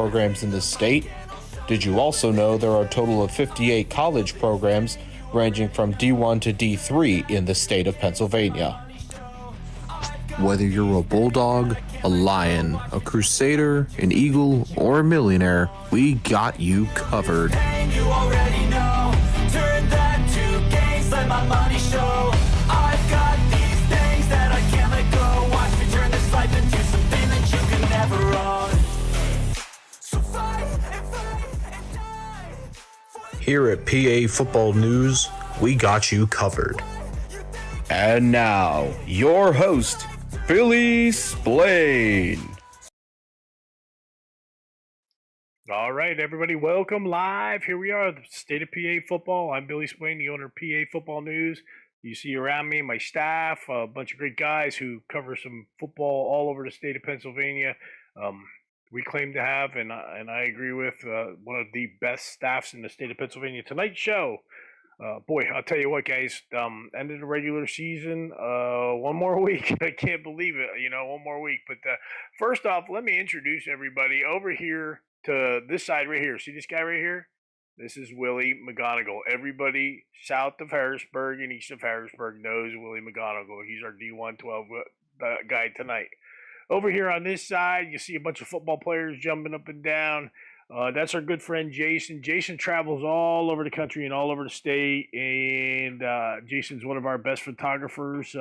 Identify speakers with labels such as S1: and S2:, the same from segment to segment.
S1: programs in the state? Did you also know there are a total of 58 college programs ranging from D1 to D3 in the state of Pennsylvania? Whether you're a bulldog, a lion, a crusader, an eagle, or a millionaire, we got you covered.
S2: And you already know, turn that to gains, let my money show. I've got these things that I can't let go. Watch me turn this life into something that you can never own. So fight and die.
S3: Here at PA Football News, we got you covered.
S1: And now, your host, Billy Splain.
S4: All right, everybody, welcome live. Here we are, the State of PA Football. I'm Billy Splain, the owner of PA Football News. You see around me my staff, a bunch of great guys who cover some football all over the state of Pennsylvania. We claim to have, and I agree with, one of the best staffs in the state of Pennsylvania. Tonight's show, boy, I'll tell you what, guys, end of the regular season, one more week. I can't believe it, one more week. But first off, let me introduce everybody over here to this side right here. See this guy right here? This is Willie McGonigal. Everybody south of Harrisburg and east of Harrisburg knows Willie McGonigal. He's our D112 guy tonight. Over here on this side, you see a bunch of football players jumping up and down. That's our good friend Jason. Jason travels all over the country and all over the state, and Jason's one of our best photographers.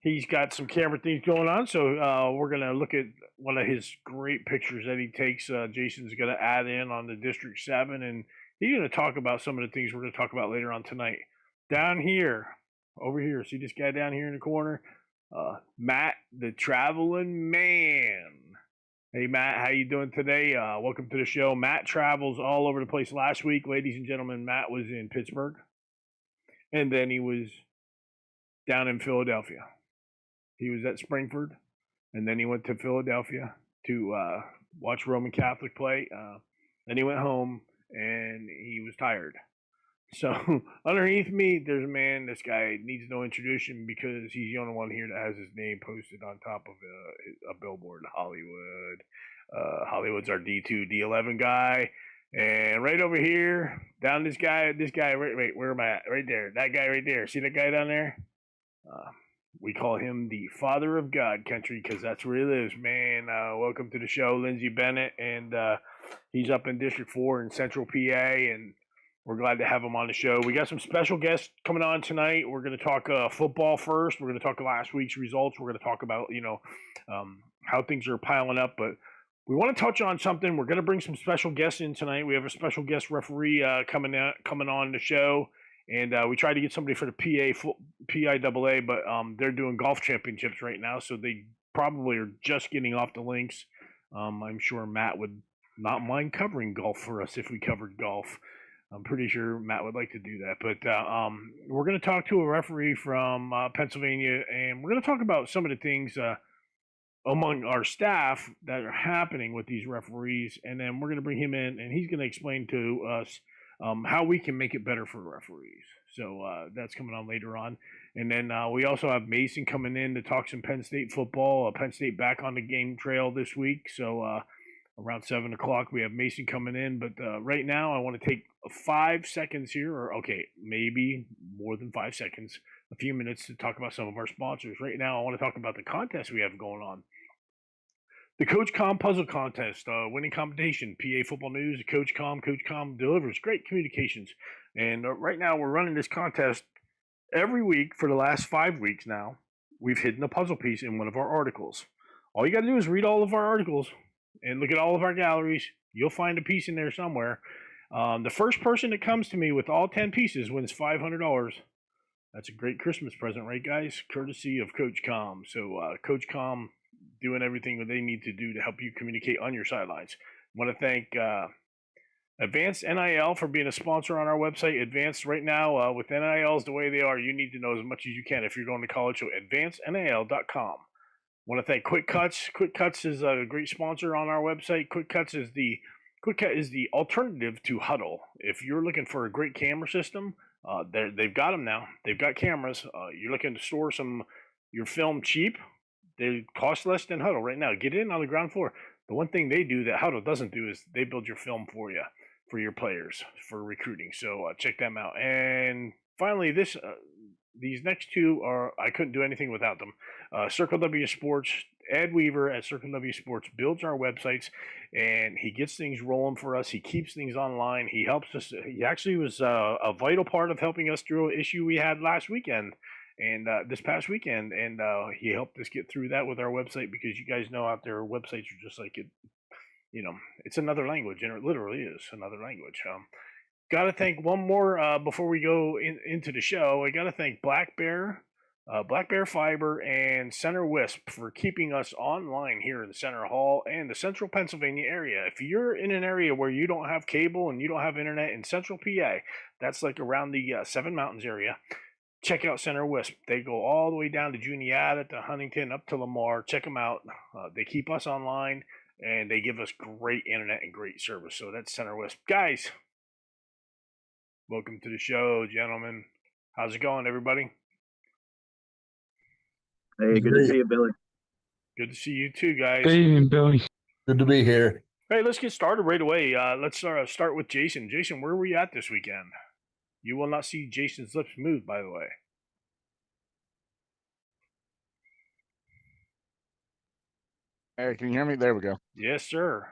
S4: He's got some camera things going on, so we're going to look at one of his great pictures that he takes. Jason's going to add in on the District 7, and he's going to talk about some of the things we're going to talk about later on tonight. Down here, over here, see this guy down here in the corner? Matt, the traveling man. Hey, Matt, how you doing today? Welcome to the show. Matt travels all over the place. Last week, ladies and gentlemen, Matt was in Pittsburgh, and then he was down in Philadelphia. He was at Springford, and then he went to Philadelphia to watch Roman Catholic play. Then he went home, and he was tired. So underneath me, there's a man. This guy needs no introduction because he's the only one here that has his name posted on top of a billboard. Hollywood. Hollywood's our D2, D11 guy. And right over here, down this guy, right, where am I at? Right there. That guy right there. See that guy down there? We call him the Father of God Country because that's where he lives, man. Welcome to the show, Lindsey Bennett. And he's up in District 4 in Central PA, and we're glad to have him on the show. We got some special guests coming on tonight. We're going to talk football first. We're going to talk last week's results. We're going to talk about, how things are piling up. But we want to touch on something. We're going to bring some special guests in tonight. We have a special guest referee coming on the show. And we tried to get somebody for the PIAA, but they're doing golf championships right now. So they probably are just getting off the links. I'm sure Matt would not mind covering golf for us if we covered golf. I'm pretty sure Matt would like to do that. But we're going to talk to a referee from Pennsylvania, and we're going to talk about some of the things among our staff that are happening with these referees. And then we're going to bring him in, and he's going to explain to us how we can make it better for referees. So that's coming on later on. And then we also have Mason coming in to talk some Penn State football. Penn State back on the game trail this week. So around 7 o'clock, we have Mason coming in. But right now, I want to take 5 seconds here, or maybe more than 5 seconds, a few minutes to talk about some of our sponsors. Right now, I want to talk about the contest we have going on. The Coach Com Puzzle Contest, winning competition, PA Football News, Coach Com delivers great communications. And right now, we're running this contest every week for the last 5 weeks now. We've hidden a puzzle piece in one of our articles. All you got to do is read all of our articles and look at all of our galleries. You'll find a piece in there somewhere. The first person that comes to me with all 10 pieces wins $500. That's a great Christmas present, right, guys? Courtesy of Coach Com. So, Coach Com doing everything that they need to do to help you communicate on your sidelines. I want to thank Advanced NIL for being a sponsor on our website. Advanced right now, with NILs the way they are, you need to know as much as you can if you're going to college. So advancednil.com. Want to thank Quick Cuts. Quick Cuts is a great sponsor on our website. Quick Cut is the alternative to Huddle. If you're looking for a great camera system, they've got them now. They've got cameras. You're looking to store your film cheap. They cost less than Huddle right now. Get in on the ground floor. the one thing they do that Huddle doesn't do is they build your film for you, for your players, for recruiting. So check them out. And finally, these next two are, I couldn't do anything without them. Circle W Sports, Ed Weaver at Circle W Sports builds our websites, and he gets things rolling for us. He keeps things online. He helps us. He actually was a vital part of helping us through an issue we had last weekend and this past weekend, and he helped us get through that with our website, because you guys know out there websites are just like it, it's another language, and it literally is another language. Got to thank one more before we go into the show. I got to thank Black Bear Fiber, and Center Wisp for keeping us online here in the Center Hall and the Central Pennsylvania area. If you're in an area where you don't have cable and you don't have internet in Central PA, that's like around the Seven Mountains area, check out Center Wisp. They go all the way down to Juniata, to Huntington, up to Lamar. Check them out. They keep us online, and they give us great internet and great service. So that's Center Wisp. Guys, welcome to the show, gentlemen. How's it going, everybody?
S5: Hey, good to see you, Billy.
S4: Good to see you too, guys.
S6: Good evening, Billy.
S3: Good to be here.
S4: Hey, let's get started right away. Let's start with Jason. Jason, where were you at this weekend? You will not see Jason's lips move, by the way.
S6: Hey, can you hear me? There we go.
S4: Yes, sir.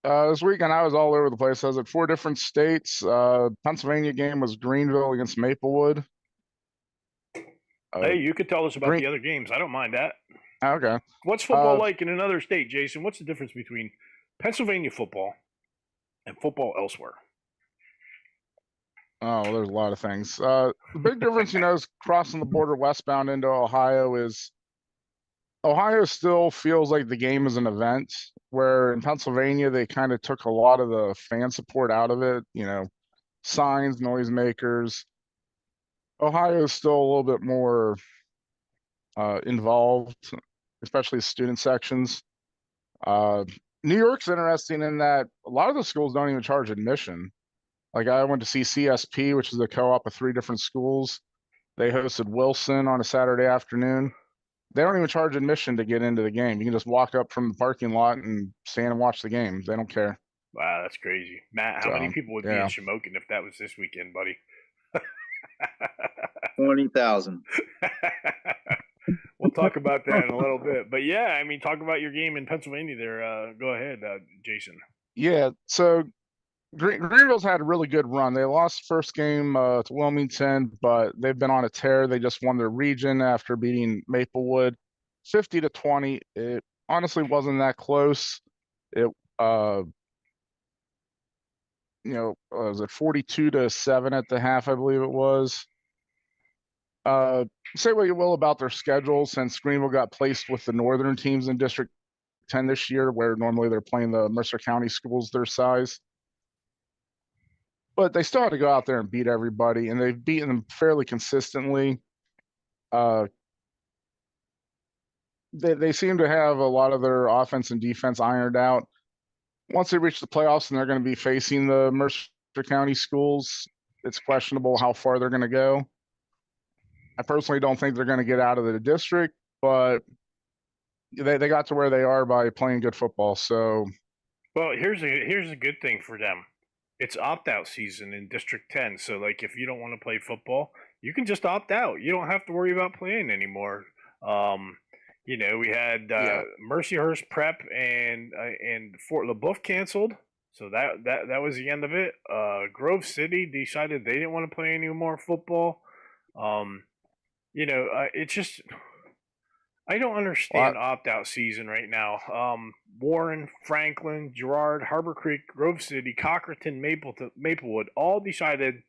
S6: This weekend I was all over the place. I was at 4 different states. Pennsylvania game was Greenville against Maplewood.
S4: Hey, you could tell us about the other games. I don't mind that.
S6: Okay.
S4: What's football like in another state, Jason? What's the difference between Pennsylvania football and football elsewhere?
S6: Oh, there's a lot of things. The big difference, is crossing the border westbound into Ohio is Ohio still feels like the game is an event, where in Pennsylvania, they kind of took a lot of the fan support out of it, signs, noisemakers. Ohio is still a little bit more involved, especially student sections. New York's interesting in that a lot of the schools don't even charge admission. Like I went to see CSP, which is a co-op of 3 different schools. They hosted Wilson on a Saturday afternoon. They don't even charge admission to get into the game. You can just walk up from the parking lot and stand and watch the game. They don't care.
S4: Wow, that's crazy. Matt, how many people would be in Shamokin if that was this weekend, buddy?
S5: 20,000.
S4: We'll talk about that in a little bit. But yeah, talk about your game in Pennsylvania there. Go ahead, Jason.
S6: Yeah, so Greenville's had a really good run. They lost first game to Wilmington, but they've been on a tear. They just won their region after beating Maplewood 50-20. It honestly wasn't that close. It was it 42-7 at the half, I believe it was. Say what you will about their schedule, since Greenville got placed with the northern teams in District 10 this year, where normally they're playing the Mercer County schools their size. But they still had to go out there and beat everybody, and they've beaten them fairly consistently. They seem to have a lot of their offense and defense ironed out. Once they reach the playoffs and they're going to be facing the Mercer County schools, it's questionable how far they're going to go. I personally don't think they're going to get out of the district, but they got to where they are by playing good football. So,
S4: well, here's a good thing for them. It's opt-out season in District 10. So, like, if you don't want to play football, you can just opt out. You don't have to worry about playing anymore. We had Mercyhurst Prep and Fort LaBeouf canceled. So that was the end of it. Grove City decided they didn't want to play any more football. It's just, I don't understand opt-out season right now. Warren, Franklin, Girard, Harbor Creek, Grove City, Cochraton, Maplewood all decided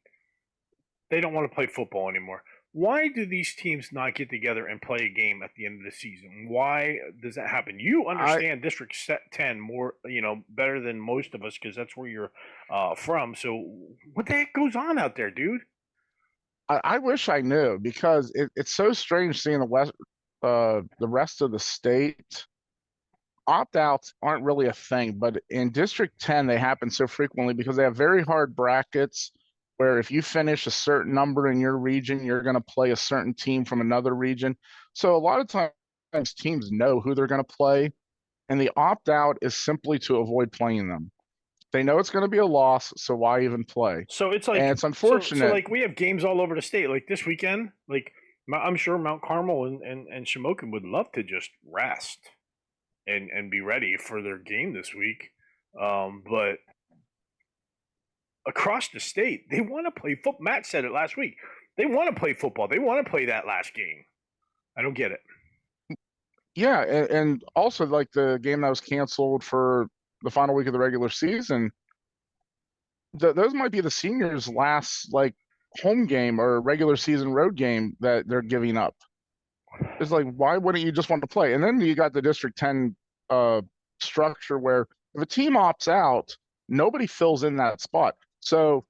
S4: they don't want to play football anymore. Why do these teams not get together and play a game at the end of the season? Why does that happen? You understand District 10 more, better than most of us, because that's where you're from. So what the heck goes on out there, dude?
S6: I wish I knew, because it's so strange seeing the rest of the state. Opt-outs aren't really a thing, but in District 10, they happen so frequently because they have very hard brackets where if you finish a certain number in your region, you're going to play a certain team from another region. So a lot of times teams know who they're going to play, and the opt-out is simply to avoid playing them. They know it's going to be a loss, so why even play?
S4: So it's like
S6: And it's
S4: so
S6: unfortunate.
S4: like we have games all over the state. Like this weekend, like I'm sure Mount Carmel and Shamokin would love to just rest and be ready for their game this week. But across the state, they want to play football. Matt said it last week. They want to play football. They want to play that last game. I don't get it.
S6: Yeah, and also like the game that was canceled for the final week of the regular season, those might be the seniors' last like home game or regular season road game that they're giving up. It's like, why wouldn't you just want to play? And then you got the District 10 structure where if a team opts out, nobody fills in that spot. So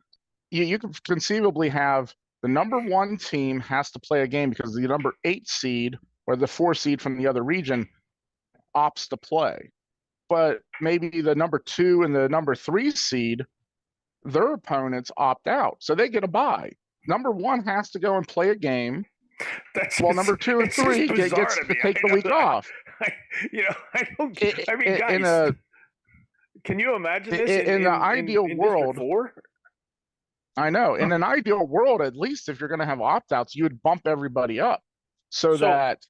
S6: you could conceivably have the number 1 team has to play a game because the number 8 seed or the 4 seed from the other region opts to play. But maybe the number 2 and the number 3 seed, their opponents opt out. So they get a bye. Number 1 has to go and play a game. Well, number 2 and 3 gets to take the week off.
S4: I don't. I mean, guys, can you imagine this
S6: in the ideal world? I know. In an ideal world, at least if you're going to have opt-outs, you would bump everybody up so that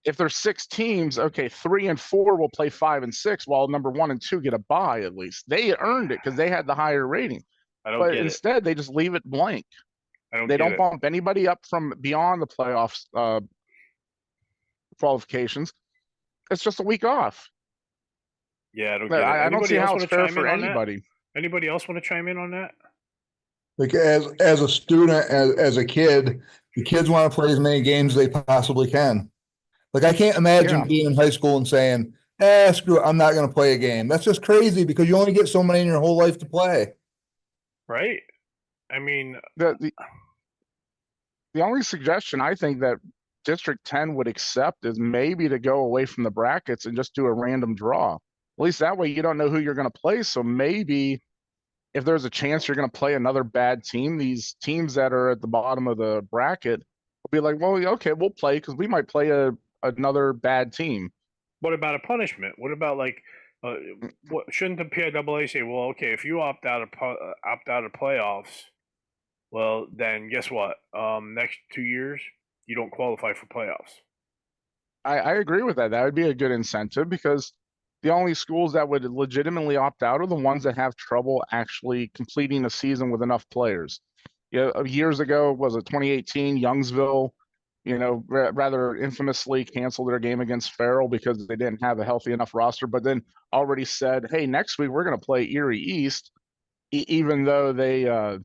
S6: if there's 6 teams, okay, 3 and 4 will play 5 and 6, while number 1 and 2 get a bye at least. They earned it because they had the higher rating. But instead, they just leave it blank. They don't bump anybody up from beyond the playoffs qualifications. It's just a week off.
S4: Yeah, I don't get it.
S6: I don't see how it's fair for anybody.
S4: Anybody else want to chime in on that?
S7: Like as a student, as a kid, the kids want to play as many games as they possibly can. Like I can't imagine being in high school and saying, screw it, I'm not going to play a game. That's just crazy because you only get so many in your whole life to play.
S4: Right. I mean,
S6: the only suggestion I think that District 10 would accept is maybe to go away from the brackets and just do a random draw. At least that way you don't know who you're going to play. So maybe if there's a chance you're going to play another bad team, these teams that are at the bottom of the bracket will be like, well, okay, we'll play because we might play another bad team.
S4: What about a punishment? What about like, what shouldn't the PIAA say? Well, okay, if you opt out of playoffs, well, then guess what? Next 2 years, you don't qualify for playoffs.
S6: I agree with that. That would be a good incentive because the only schools that would legitimately opt out are the ones that have trouble actually completing a season with enough players. Years ago, was it 2018, Youngsville, rather infamously canceled their game against Farrell because they didn't have a healthy enough roster, but then already said, hey, next week we're going to play Erie East, even though they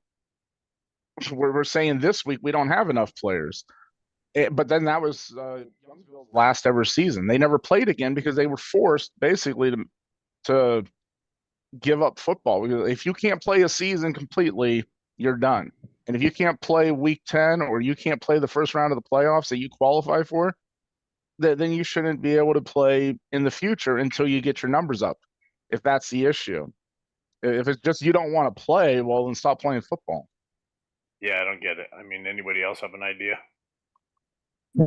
S6: we're saying this week we don't have enough players. But then that was Youngsville's last ever season. They never played again because they were forced basically to give up football. Because if you can't play a season completely, you're done. And if you can't play week 10 or you can't play the first round of the playoffs that you qualify for, then you shouldn't be able to play in the future until you get your numbers up, if that's the issue. If it's just you don't want to play, well, then stop playing football.
S4: Yeah, I don't get it. I mean, anybody else have an idea?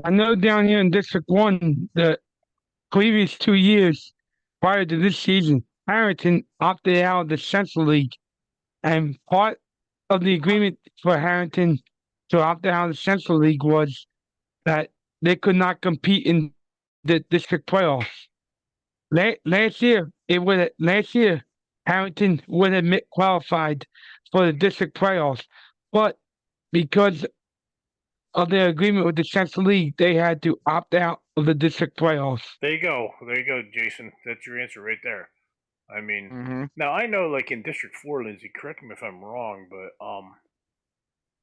S8: I know down here in District 1, the previous 2 years prior to this season, Harrington opted out of the Central League. And part of the agreement for Harrington to opt out of the Central League was that they could not compete in the district playoffs. Last year, Harrington would have qualified for the district playoffs, but because of their agreement with the Central League, they had to opt out of the district playoffs.
S4: There you go, Jason. That's your answer right there. I mean, now I know, like in District 4, Lindsay, correct me if I'm wrong, but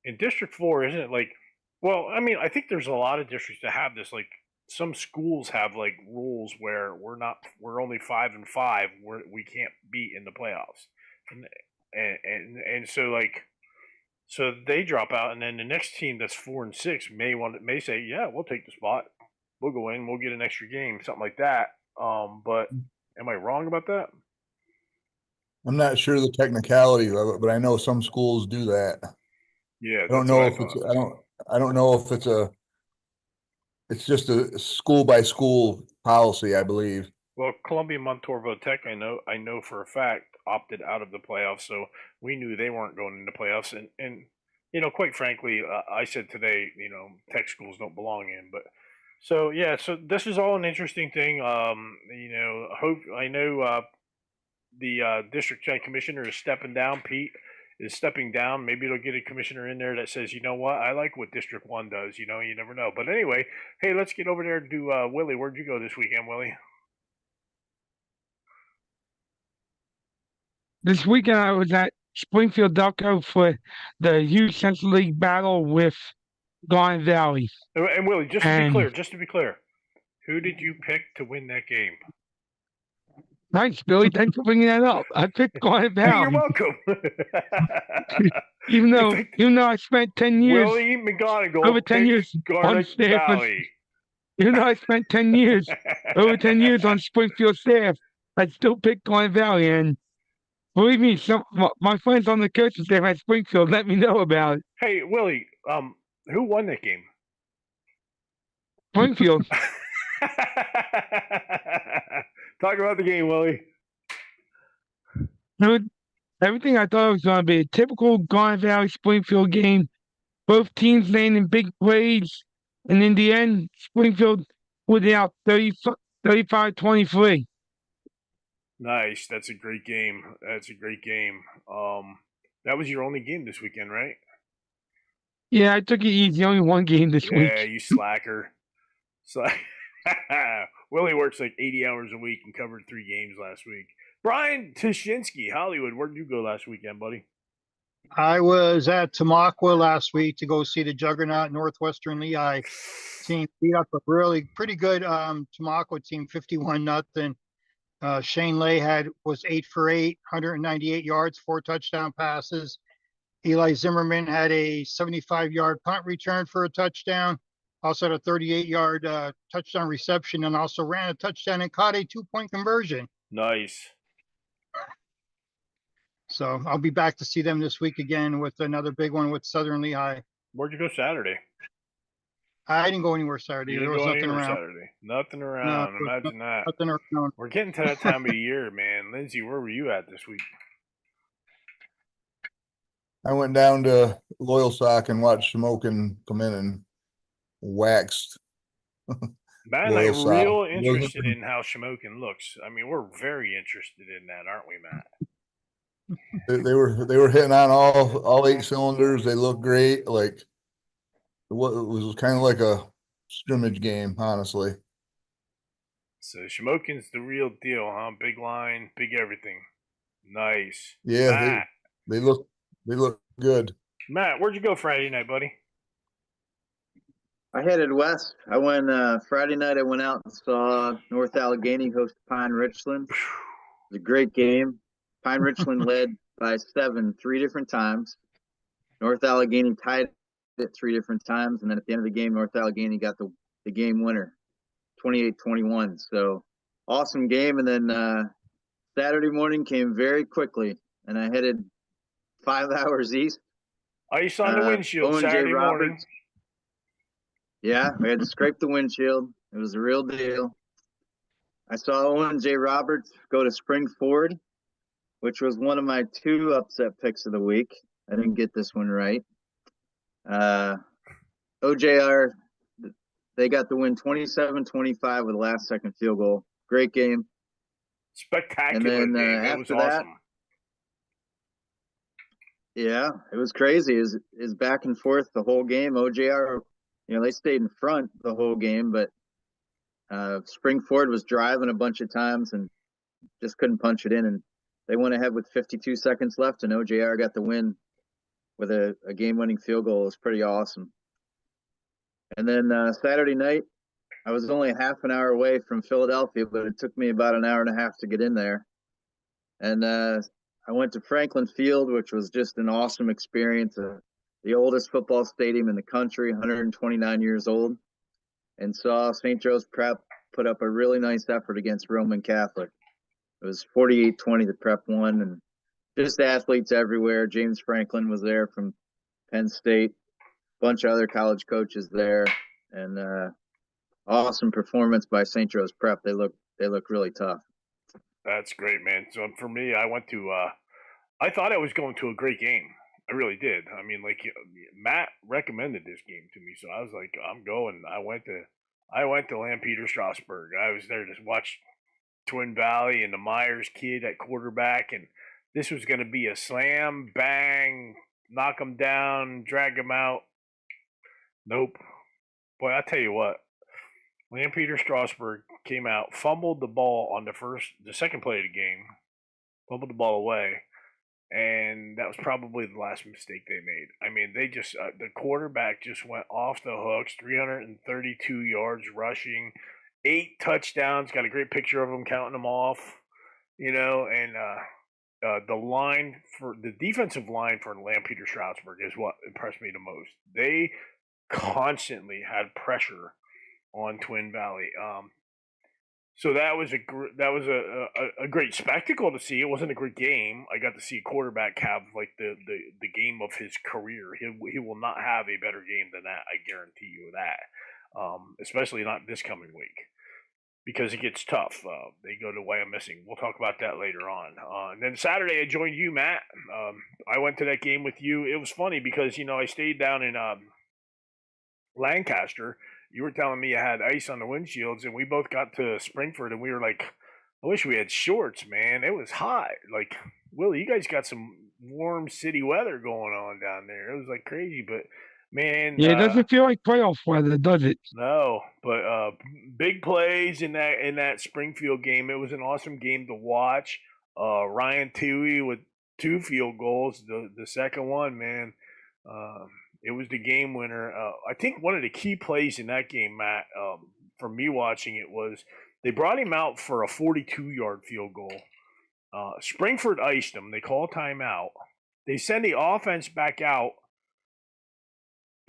S4: in District 4, isn't it like? Well, I mean, I think there's a lot of districts that have this. Like some schools have like rules where we're only 5 and 5, we can't be in the playoffs, and so like. So they drop out, and then the next team that's 4 and 6 may say, "Yeah, we'll take the spot. We'll go in. We'll get an extra game, something like that." But am I wrong about that?
S7: I'm not sure the technicalities of it, but I know some schools do that.
S4: Yeah,
S7: I don't know if it's. I don't know if it's just a school by school policy. I believe.
S4: Well, Columbia Montorvo Tech, I know for a fact, opted out of the playoffs, so we knew they weren't going into playoffs. And quite frankly, I said today, tech schools don't belong in. But so yeah, so this is all an interesting thing. Hope I know the district commissioner is stepping down. Pete is stepping down. Maybe it'll get a commissioner in there that says, you know what, I like what District 1 does. You never know. But anyway, hey, let's get over there and do Willie. Where'd you go this weekend, Willie?
S8: This weekend I was at Springfield Delco for the Youth Central League battle with Garden Valley.
S4: And Willie, just to be clear, who did you pick to win that game?
S8: Thanks, Billy. Thanks for bringing that up. I picked Garden Valley.
S4: Hey, you're welcome.
S8: even though I spent 10 years,
S4: Willie McGonigal,
S8: over 10 years on staff,
S4: Valley.
S8: Even though I spent 10 years, over 10 years on Springfield staff, I still picked Garden Valley. And believe me, my friends on the coaching staff at Springfield let me know about it.
S4: Hey, Willie, who won that game?
S8: Springfield.
S4: Talk about the game, Willie.
S8: Everything I thought it was going to be a typical Garden Valley Springfield game. Both teams landing big plays. And in the end, Springfield put it out 35-23.
S4: Nice. That's a great game. That was your only game this weekend, right?
S8: Yeah, I took it easy. Only one game this week.
S4: Yeah, you slacker. Willie works like 80 hours a week and covered 3 games last week. Brian Tishinsky, Hollywood, where did you go last weekend, buddy?
S9: I was at Tamaqua last week to go see the juggernaut Northwestern Lehigh team beat up a really pretty good Tamaqua team, 51-0. Shane Lay was 8 for 8, 198 yards, 4 touchdown passes. Eli Zimmerman had a 75-yard punt return for a touchdown. Also had a 38-yard touchdown reception, and also ran a touchdown and caught a 2-point conversion.
S4: Nice.
S9: So I'll be back to see them this week again with another big one with Southern Lehigh.
S4: Where'd you go Saturday?
S9: I didn't go anywhere Saturday. There was nothing around.
S4: Saturday. Nothing around.
S9: No,
S4: Imagine that.
S9: Nothing around.
S4: We're getting to that time of the year, man. Lindsay, where were you at this week?
S7: I went down to Loyal Sock and watched Smokin come in and waxed.
S4: Matt and I are real interested in how Shamokin looks. I mean, we're very interested in that, aren't we, Matt?
S7: They were hitting on all 8 cylinders. They looked great. Like it was kind of like a scrimmage game, honestly.
S4: So Shamokin's the real deal, huh? Big line, big everything. Nice.
S7: Yeah,
S4: Matt.
S7: they look good.
S4: Matt, where'd you go Friday night, buddy?
S5: I headed west. I went Friday night. I went out and saw North Allegheny host Pine Richland. It was a great game. Pine Richland led by 7 3 different times. North Allegheny tied it 3 different times, and then at the end of the game, North Allegheny got the game winner, 28-21. So awesome game. And then Saturday morning came very quickly, and I headed 5 hours east.
S4: Ice on the windshield Saturday morning.
S5: Yeah, we had to scrape the windshield. It was a real deal. I saw Owen J. Roberts go to Spring Ford, which was one of my 2 upset picks of the week. I didn't get this one right. OJR, they got the win 27-25 with a last-second field goal. Great game.
S4: Spectacular
S5: and then,
S4: game. It was awesome.
S5: Yeah, it was crazy. It was back and forth the whole game. OJR, they stayed in front the whole game, but Spring Ford was driving a bunch of times and just couldn't punch it in. And they went ahead with 52 seconds left, and OJR got the win with a game-winning field goal. It was pretty awesome. And then Saturday night, I was only a half an hour away from Philadelphia, but it took me about an hour and a half to get in there. And I went to Franklin Field, which was just an awesome experience. The oldest football stadium in the country, 129 years old, and saw St. Joe's Prep put up a really nice effort against Roman Catholic. It was 48-20 the Prep won, and just athletes everywhere. James Franklin was there from Penn State, a bunch of other college coaches there, and awesome performance by St. Joe's Prep. They looked they look really tough.
S4: That's great, man. So for me, I went to. I thought I was going to a great game. I really did. I mean, like Matt recommended this game to me, so I was like, I'm going. I went to. Lampeter Strasburg. I was there to watch Twin Valley and the Myers kid at quarterback, and this was going to be a slam, bang, knock him down, drag him out. Nope. Boy, I tell you what, Lampeter Strasburg came out, fumbled the ball on the second play of the game, fumbled the ball away, and that was probably the last mistake they made. I mean, they just the quarterback just went off the hooks, 332 yards rushing, 8 touchdowns. Got a great picture of him counting them off, and the defensive line for Lampeter Strasburg is what impressed me the most. They constantly had pressure on Twin Valley. So that was a great spectacle to see. It wasn't a great game. I got to see a quarterback have like the game of his career. He will not have a better game than that. I guarantee you that. Especially not this coming week, because it gets tough. They go to Wyomissing. We'll talk about that later on. And then Saturday I joined you, Matt. I went to that game with you. It was funny because I stayed down in Lancaster. You were telling me you had ice on the windshields, and we both got to Springford, and we were like, I wish we had shorts, man. It was hot. Like, Willie, you guys got some warm city weather going on down there. It was like crazy, but man.
S8: Yeah, it doesn't feel like playoff weather, does it?
S4: No, but big plays in that Springfield game. It was an awesome game to watch. Ryan Toohey with 2 field goals. The second one, man. It was the game winner. I think one of the key plays in that game, Matt, for me watching it, was they brought him out for a 42-yard field goal. Springford iced him. They call timeout. They send the offense back out,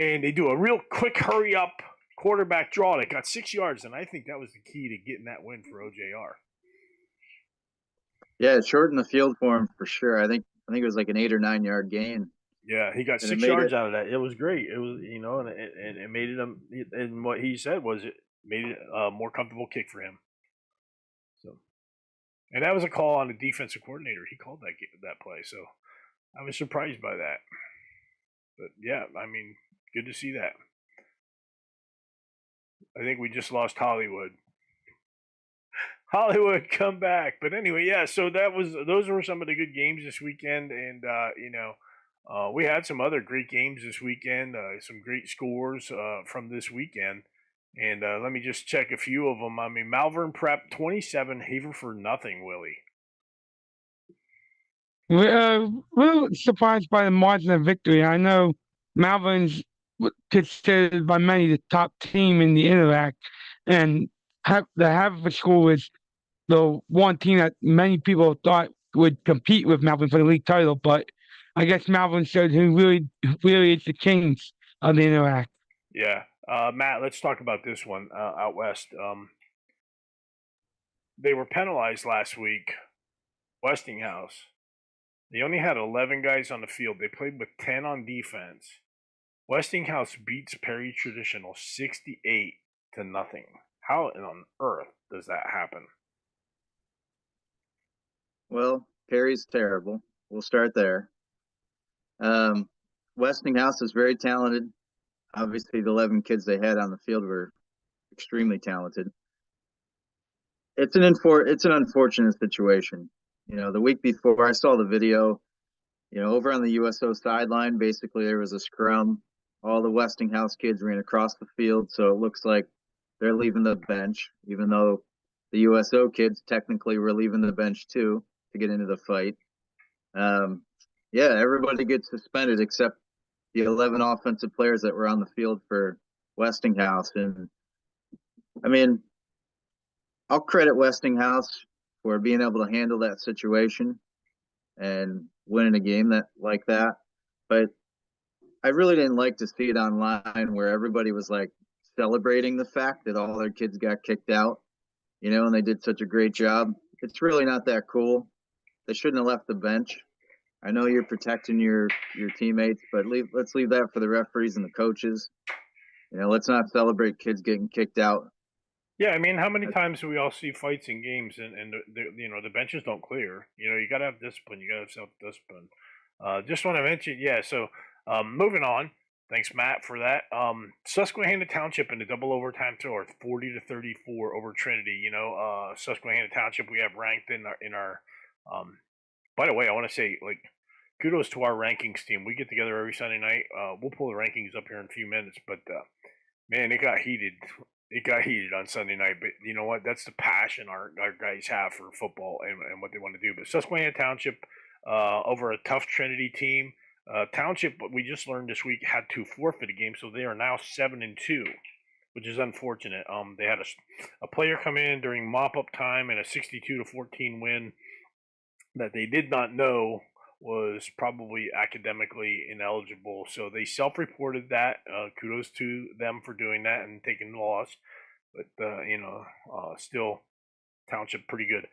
S4: and they do a real quick hurry-up quarterback draw that got 6 yards, and I think that was the key to getting that win for OJR.
S5: Yeah, it shortened the field for him for sure. I think it was like an 8 or 9 yard gain.
S4: Yeah, he got 6 yards out of that. It was great. It was, and it made it. And what he said was it made it a more comfortable kick for him. So, and that was a call on the defensive coordinator. He called that play. So, I was surprised by that. But yeah, I mean, good to see that. I think we just lost Hollywood. Hollywood, come back. But anyway, yeah. So those were some of the good games this weekend, and we had some other great games this weekend, some great scores from this weekend. And let me just check a few of them. I mean, Malvern Prep 27, Haverford nothing, Willie.
S8: We're surprised by the margin of victory. I know Malvern's considered by many the top team in the Interact, and the Haverford school is the one team that many people thought would compete with Malvern for the league title, but I guess Malvern showed who really is the kings of the Interact.
S4: Yeah. Matt, let's talk about this one out west. They were penalized last week, Westinghouse. They only had 11 guys on the field. They played with 10 on defense. Westinghouse beats Perry Traditional 68-0. How on earth does that happen?
S5: Well, Perry's terrible. We'll start there. Westinghouse is very talented. Obviously, the 11 kids they had on the field were extremely talented. It's an unfortunate situation. The week before, I saw the video. Over on the USO sideline, basically there was a scrum. All the Westinghouse kids ran across the field, so it looks like they're leaving the bench, even though the USO kids technically were leaving the bench too to get into the fight. Yeah, everybody gets suspended except the 11 offensive players that were on the field for Westinghouse. And I mean, I'll credit Westinghouse for being able to handle that situation and winning a game like that. But I really didn't like to see it online where everybody was like celebrating the fact that all their kids got kicked out, and they did such a great job. It's really not that cool. They shouldn't have left the bench. I know you're protecting your teammates, but let's leave that for the referees and the coaches. Let's not celebrate kids getting kicked out
S4: Yeah, I mean, how many times do we all see fights in games and the benches don't clear? You got to have discipline. You got to have self discipline. Just want to mention, yeah. So, moving on. Thanks, Matt, for that. Susquehanna Township in the double overtime throw, 40-34 over Trinity. Susquehanna Township we have ranked in our. By the way, I want to say kudos to our rankings team. We get together every Sunday night. We'll pull the rankings up here in a few minutes, but man, it got heated. It got heated on Sunday night, but you know what? That's the passion our guys have for football and what they want to do. But Susquehanna Township over a tough Trinity team. Township, we just learned this week, had to forfeit a game, so they are now 7-2, which is unfortunate. They had a player come in during mop-up time and a 62-14 win that they did not know was probably academically ineligible. So they self-reported that. Kudos to them for doing that and taking the loss. But still, Township pretty good.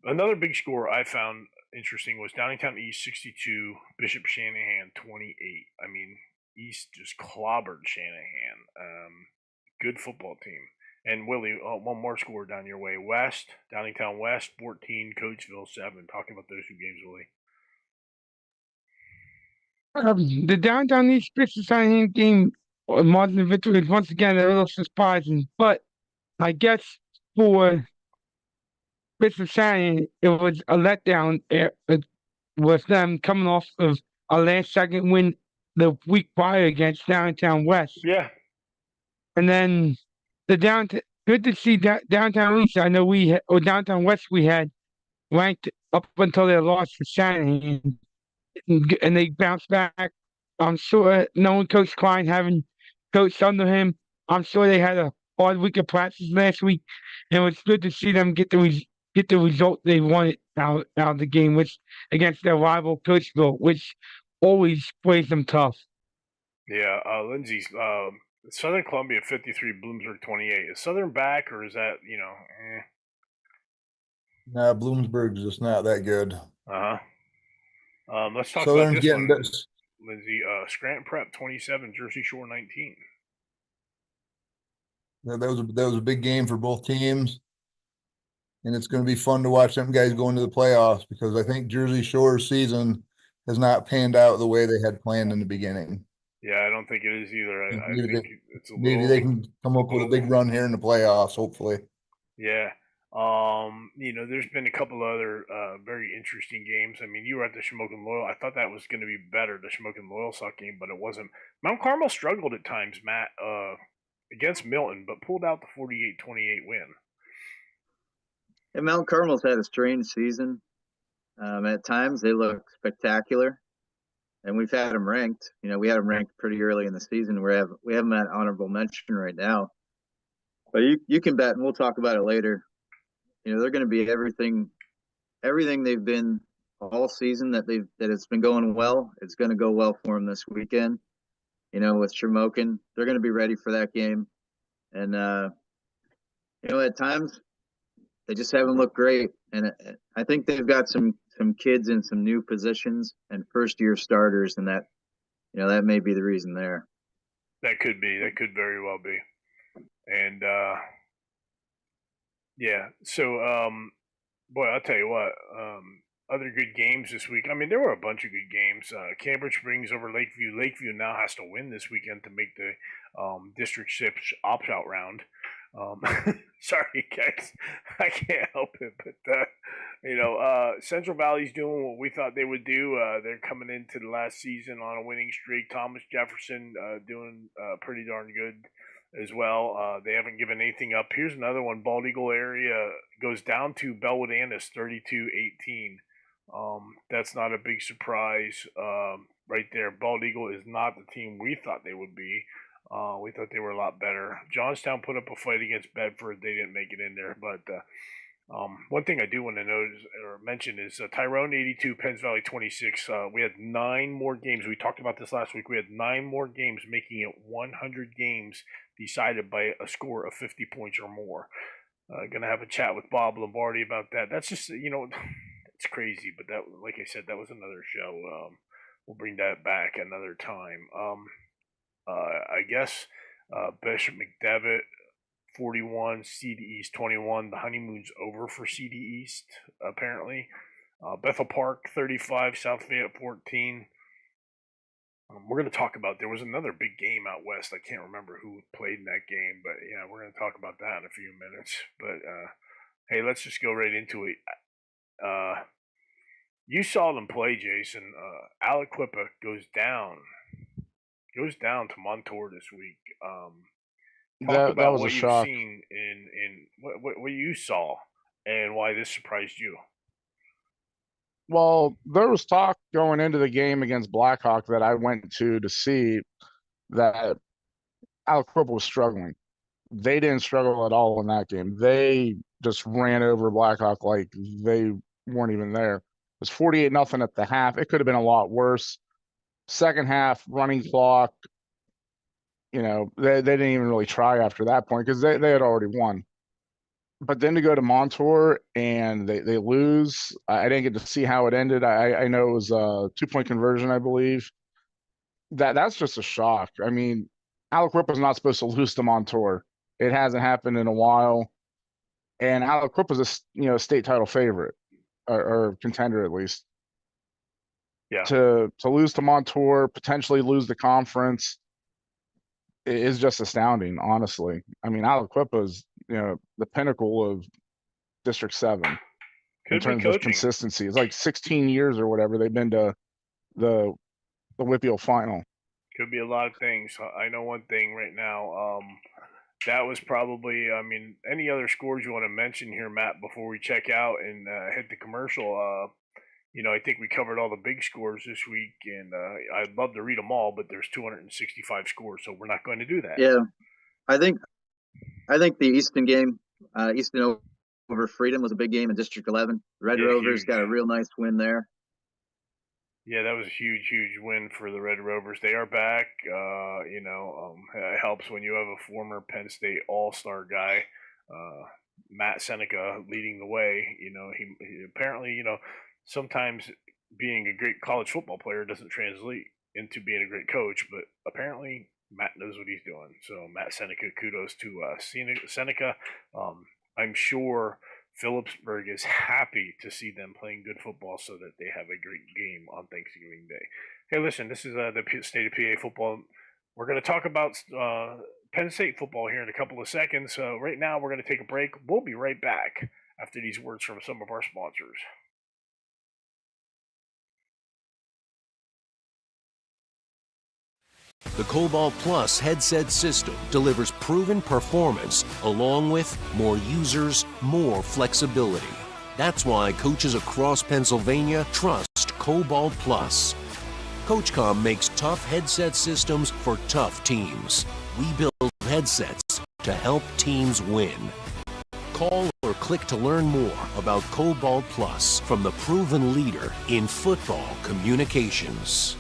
S4: Another big score I found interesting was Downingtown East 62, Bishop Shanahan 28. I mean, East just clobbered Shanahan. Good football team. And Willie, one more score down your way. West, Downingtown West 14, Coatesville 7. Talking about those two games,
S8: Um, the Downtown East Pistons Shanahan game margin of victory is once again a little surprising, but I guess for Pistons Shanahan, it was a letdown with them coming off of a last second win the week prior against Downtown West.
S4: Yeah.
S8: And then the downtown, good to see Downtown East. I know or Downtown West we had ranked up until their loss for Shanahan, and they bounced back. I'm sure knowing Coach Klein, having coached under him, I'm sure they had a hard week of practice last week, and it was good to see them get the result they wanted out of the game, which against their rival Coachville, which always plays them tough.
S4: Yeah, Lindsay's Southern Columbia 53, Bloomsburg 28. Is Southern back, or is that
S7: Nah, Bloomsburg's just not that good.
S4: Uh huh. Let's talk
S7: Southern's
S4: about this
S7: getting
S4: one,
S7: this.
S4: Lindsay. Scranton Prep 27, Jersey Shore 19.
S7: That was a big game for both teams, and it's going to be fun to watch them guys go into the playoffs because I think Jersey Shore's season has not panned out the way they had planned in the beginning.
S4: Yeah, I don't think it is either. I think it's a little.
S7: Maybe they can come up with a big run here in the playoffs. Hopefully.
S4: Yeah. There's been a couple other very interesting games. I mean, you were at the Shamokin Loyal. I thought that was going to be better, the Shamokin Loyal Sock game, but it wasn't. Mount Carmel struggled at times, Matt, against Milton, but pulled out the 48-28 win.
S5: And Mount Carmel's had a strange season. At times they look spectacular, and we've had them ranked. We had them ranked pretty early in the season. We have them at honorable mention right now. But you can bet, and we'll talk about it later. They're going to be everything they've been all season that it's been going well. It's going to go well for them this weekend. With Shamokin, they're going to be ready for that game. And at times they just haven't looked great. And I think they've got some kids in some new positions and first year starters, and that that may be the reason there.
S4: That could be. That could very well be. And yeah, so boy, I'll tell you what. Other good games this week. I mean, there were a bunch of good games. Cambridge Springs over Lakeview. Lakeview now has to win this weekend to make the District 6 opt-out round. Sorry, guys. I can't help it. But, Central Valley's doing what we thought they would do. They're coming into the last season on a winning streak. Thomas Jefferson doing pretty darn good as well. They haven't given anything up. Here's another one. Bald Eagle area goes down to Bellwood Annis 32-18. That's not a big surprise right there. Bald Eagle is not the team we thought they would be. We thought they were a lot better. Johnstown put up a fight against Bedford. They didn't make it in there. But one thing I do want to notice or mention is Tyrone 82, Penns Valley 26. We had 9 more games. We talked about this last week. We had 9 more games, making it 100 games decided by a score of 50 points or more. Going to have a chat with Bob Lombardi about that. That's just, it's crazy. But that, like I said, that was another show. We'll bring that back another time. I guess Bishop McDevitt 41, CD East 21. The honeymoon's over for CD East, apparently. Bethel Park 35, South Fayette 14. We're going to talk about, there was another big game out west. I can't remember who played in that game, but yeah, we're going to talk about that in a few minutes. But hey, let's just go right into it. You saw them play, Jason. Aliquippa goes down to Montour this week. Talk about
S6: was
S4: what
S6: a
S4: you've
S6: shock.
S4: seen in what you saw and why this surprised you.
S6: Well, there was talk going into the game against Blackhawk that I went to see that Aliquippa was struggling. They didn't struggle at all in that game. They just ran over Blackhawk like they weren't even there. It was 48-0 at the half. It could have been a lot worse. Second half, running clock. You know, they didn't even really try after that point because they had already won. But then to go to Montour and they lose. I didn't get to see how it ended. I know it was a 2-point conversion, I believe. That's just a shock. I mean, Aliquippa's not supposed to lose to Montour. It hasn't happened in a while. And Aliquippa's a state title favorite or contender at least.
S4: Yeah.
S6: To lose to Montour, potentially lose the conference is just astounding, honestly. I mean, Aliquippa's the pinnacle of District 7 in terms of consistency. It's like 16 years or whatever they've been to the WPIAL final.
S4: Could be a lot of things. I know one thing right now. That was probably, I mean, any other scores you want to mention here, Matt, before we check out and head to commercial? I think we covered all the big scores this week, and I'd love to read them all, but there's 265 scores, so we're not going to do that.
S5: Yeah, I think the Easton game, Easton over Freedom, was a big game in District 11. Red Rovers got a real nice win there.
S4: Yeah, that was a huge, huge win for the Red Rovers. They are back. It helps when you have a former Penn State All-Star guy, Matt Seneca, leading the way. He apparently, sometimes being a great college football player doesn't translate into being a great coach, but apparently Matt knows what he's doing. So Matt Seneca, kudos to Seneca. I'm sure Phillipsburg is happy to see them playing good football so that they have a great game on Thanksgiving Day. Hey, listen, this is the State of PA football. We're going to talk about Penn State football here in a couple of seconds. Right now, we're going to take a break. We'll be right back after these words from some of our sponsors.
S10: The Cobalt Plus headset system delivers proven performance along with more users, more flexibility. That's why coaches across Pennsylvania trust Cobalt Plus. CoachCom makes tough headset systems for tough teams. We build headsets to help teams win. Call or click to learn more about Cobalt Plus from the proven leader in football communications.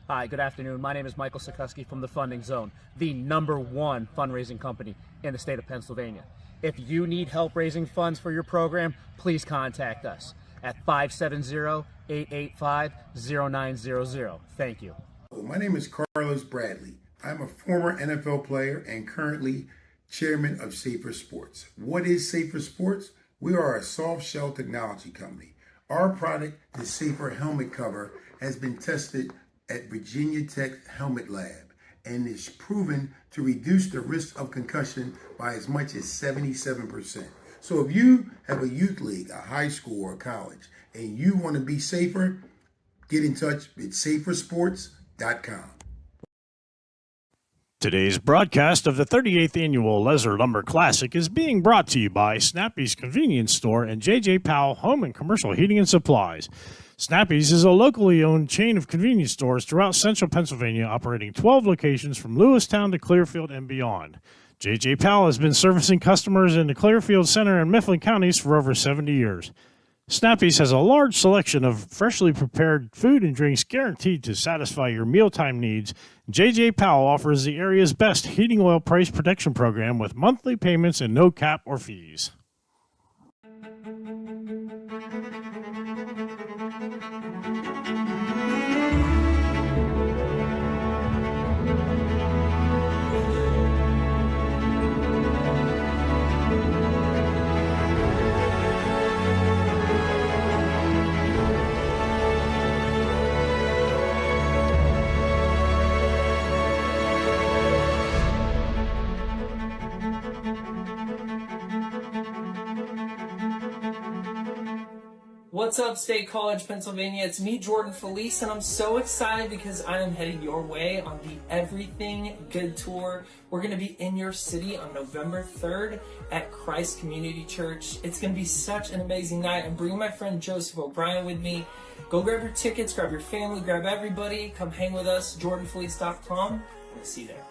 S11: Hi, good afternoon. My name is Michael Sikorsky from the Funding Zone, the #1 fundraising company in the state of Pennsylvania. If you need help raising funds for your program, please contact us at 570-885-0900. Thank you.
S12: My name is Carlos Bradley. I'm a former NFL player and currently chairman of Safer Sports. What is Safer Sports? We are a soft shell technology company. Our product, the Safer Helmet Cover, has been tested at Virginia Tech Helmet Lab and is proven to reduce the risk of concussion by as much as 77%. So if you have a youth league, a high school or a college, and you want to be safer, get in touch with safersports.com.
S13: Today's broadcast of the 38th Annual Lesser Lumber Classic is being brought to you by Snappy's Convenience Store and J.J. Powell Home and Commercial Heating and Supplies. Snappy's is a locally owned chain of convenience stores throughout central Pennsylvania, operating 12 locations from Lewistown to Clearfield and beyond. J.J. Powell has been servicing customers in the Clearfield Center and Mifflin counties for over 70 years. Snappy's has a large selection of freshly prepared food and drinks guaranteed to satisfy your mealtime needs. J.J. Powell offers the area's best heating oil price protection program with monthly payments and no cap or fees.
S14: What's up, State College, Pennsylvania? It's me, Jordan Felice, and I'm so excited because I am heading your way on the Everything Good Tour. We're going to be in your city on November 3rd at Christ Community Church. It's going to be such an amazing night. I'm bringing my friend Joseph O'Brien with me. Go grab your tickets, grab your family, grab everybody. Come hang with us, jordanfelice.com. We'll see you there.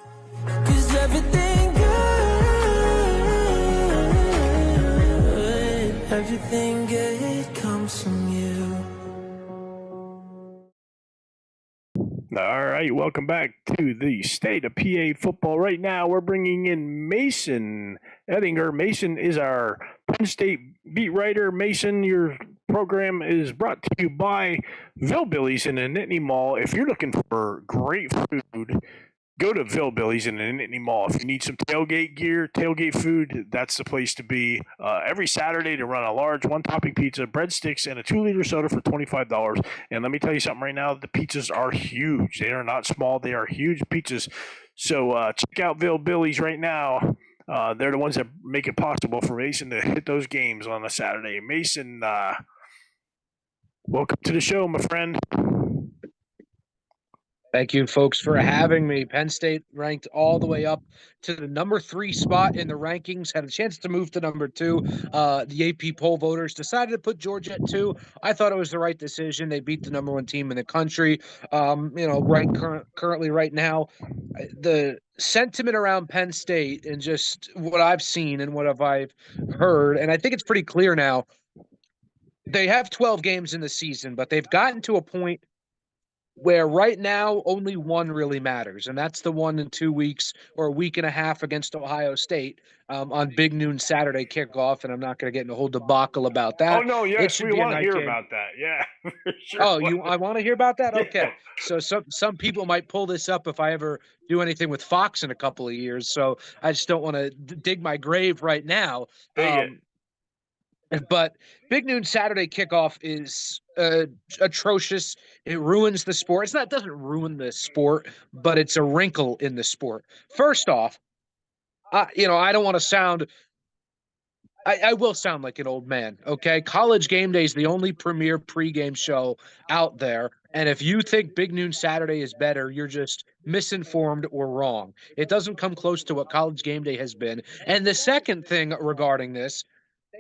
S2: 'Cause everything good comes from you.
S4: All right, welcome back to the State of PA football. Right now, we're bringing in Mason Ettinger. Mason is our Penn State beat writer. Mason, your program is brought to you by Villbillies in the Nittany Mall. If you're looking for great food, go to Villbillies in the Nittany Mall. If you need some tailgate gear, tailgate food, that's the place to be. Every Saturday, to run a large one-topping pizza, breadsticks, and a 2-liter soda for $25. And let me tell you something right now, the pizzas are huge. They are not small. They are huge pizzas. So check out Villbillies right now. They're the ones that make it possible for Mason to hit those games on a Saturday. Mason, welcome to the show, my friend.
S15: Thank you, folks, for having me. Penn State ranked all the way up to the number 3 spot in the rankings, had a chance to move to number 2. The AP poll voters decided to put Georgia at 2. I thought it was the right decision. They beat the number 1 team in the country. Currently right now, the sentiment around Penn State and just what I've seen and what I've heard, and I think it's pretty clear now, they have 12 games in the season, but they've gotten to a point where right now only one really matters, and that's the one in 2 weeks or a week and a half against Ohio State on Big Noon Saturday kickoff, and I'm not going to get in a whole debacle about that.
S4: Oh, no, yes, we want to hear about that. Yeah, for sure.
S15: Oh, I want to hear about that? Okay. So some people might pull this up if I ever do anything with Fox in a couple of years, so I just don't want to dig my grave right now. But Big Noon Saturday kickoff is atrocious. It ruins the sport. It doesn't ruin the sport, but it's a wrinkle in the sport. First off, I don't want to sound. I will sound like an old man, okay? College Game Day is the only premier pregame show out there, and if you think Big Noon Saturday is better, you're just misinformed or wrong. It doesn't come close to what College Game Day has been. And the second thing regarding this,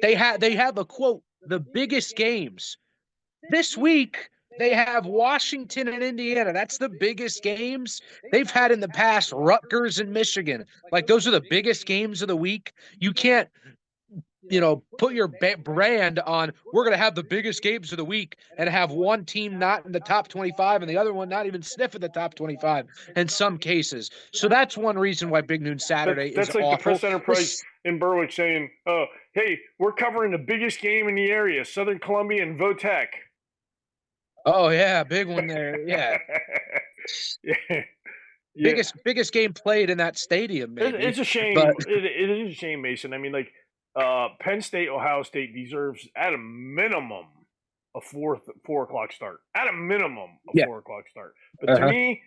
S15: they have a quote, the biggest games. This week, they have Washington and Indiana. That's the biggest games. They've had in the past Rutgers and Michigan. Like, those are the biggest games of the week. You can't, put your brand on, we're going to have the biggest games of the week and have one team not in the top 25 and the other one not even sniff at the top 25 in some cases. So that's one reason why Big Noon Saturday
S4: that's
S15: is
S4: like
S15: awful.
S4: The press enterprise in Berwick saying, "Oh, hey, we're covering the biggest game in the area, Southern Columbia and Votech."
S15: Oh yeah, big one there. Yeah.
S4: Yeah.
S15: Biggest game played in that stadium. Maybe.
S4: It's a shame.
S15: But
S4: it is a shame, Mason. I mean, like, Penn State, Ohio State deserves at a minimum a 4 o'clock start. At a minimum, a 4 o'clock start. But to me,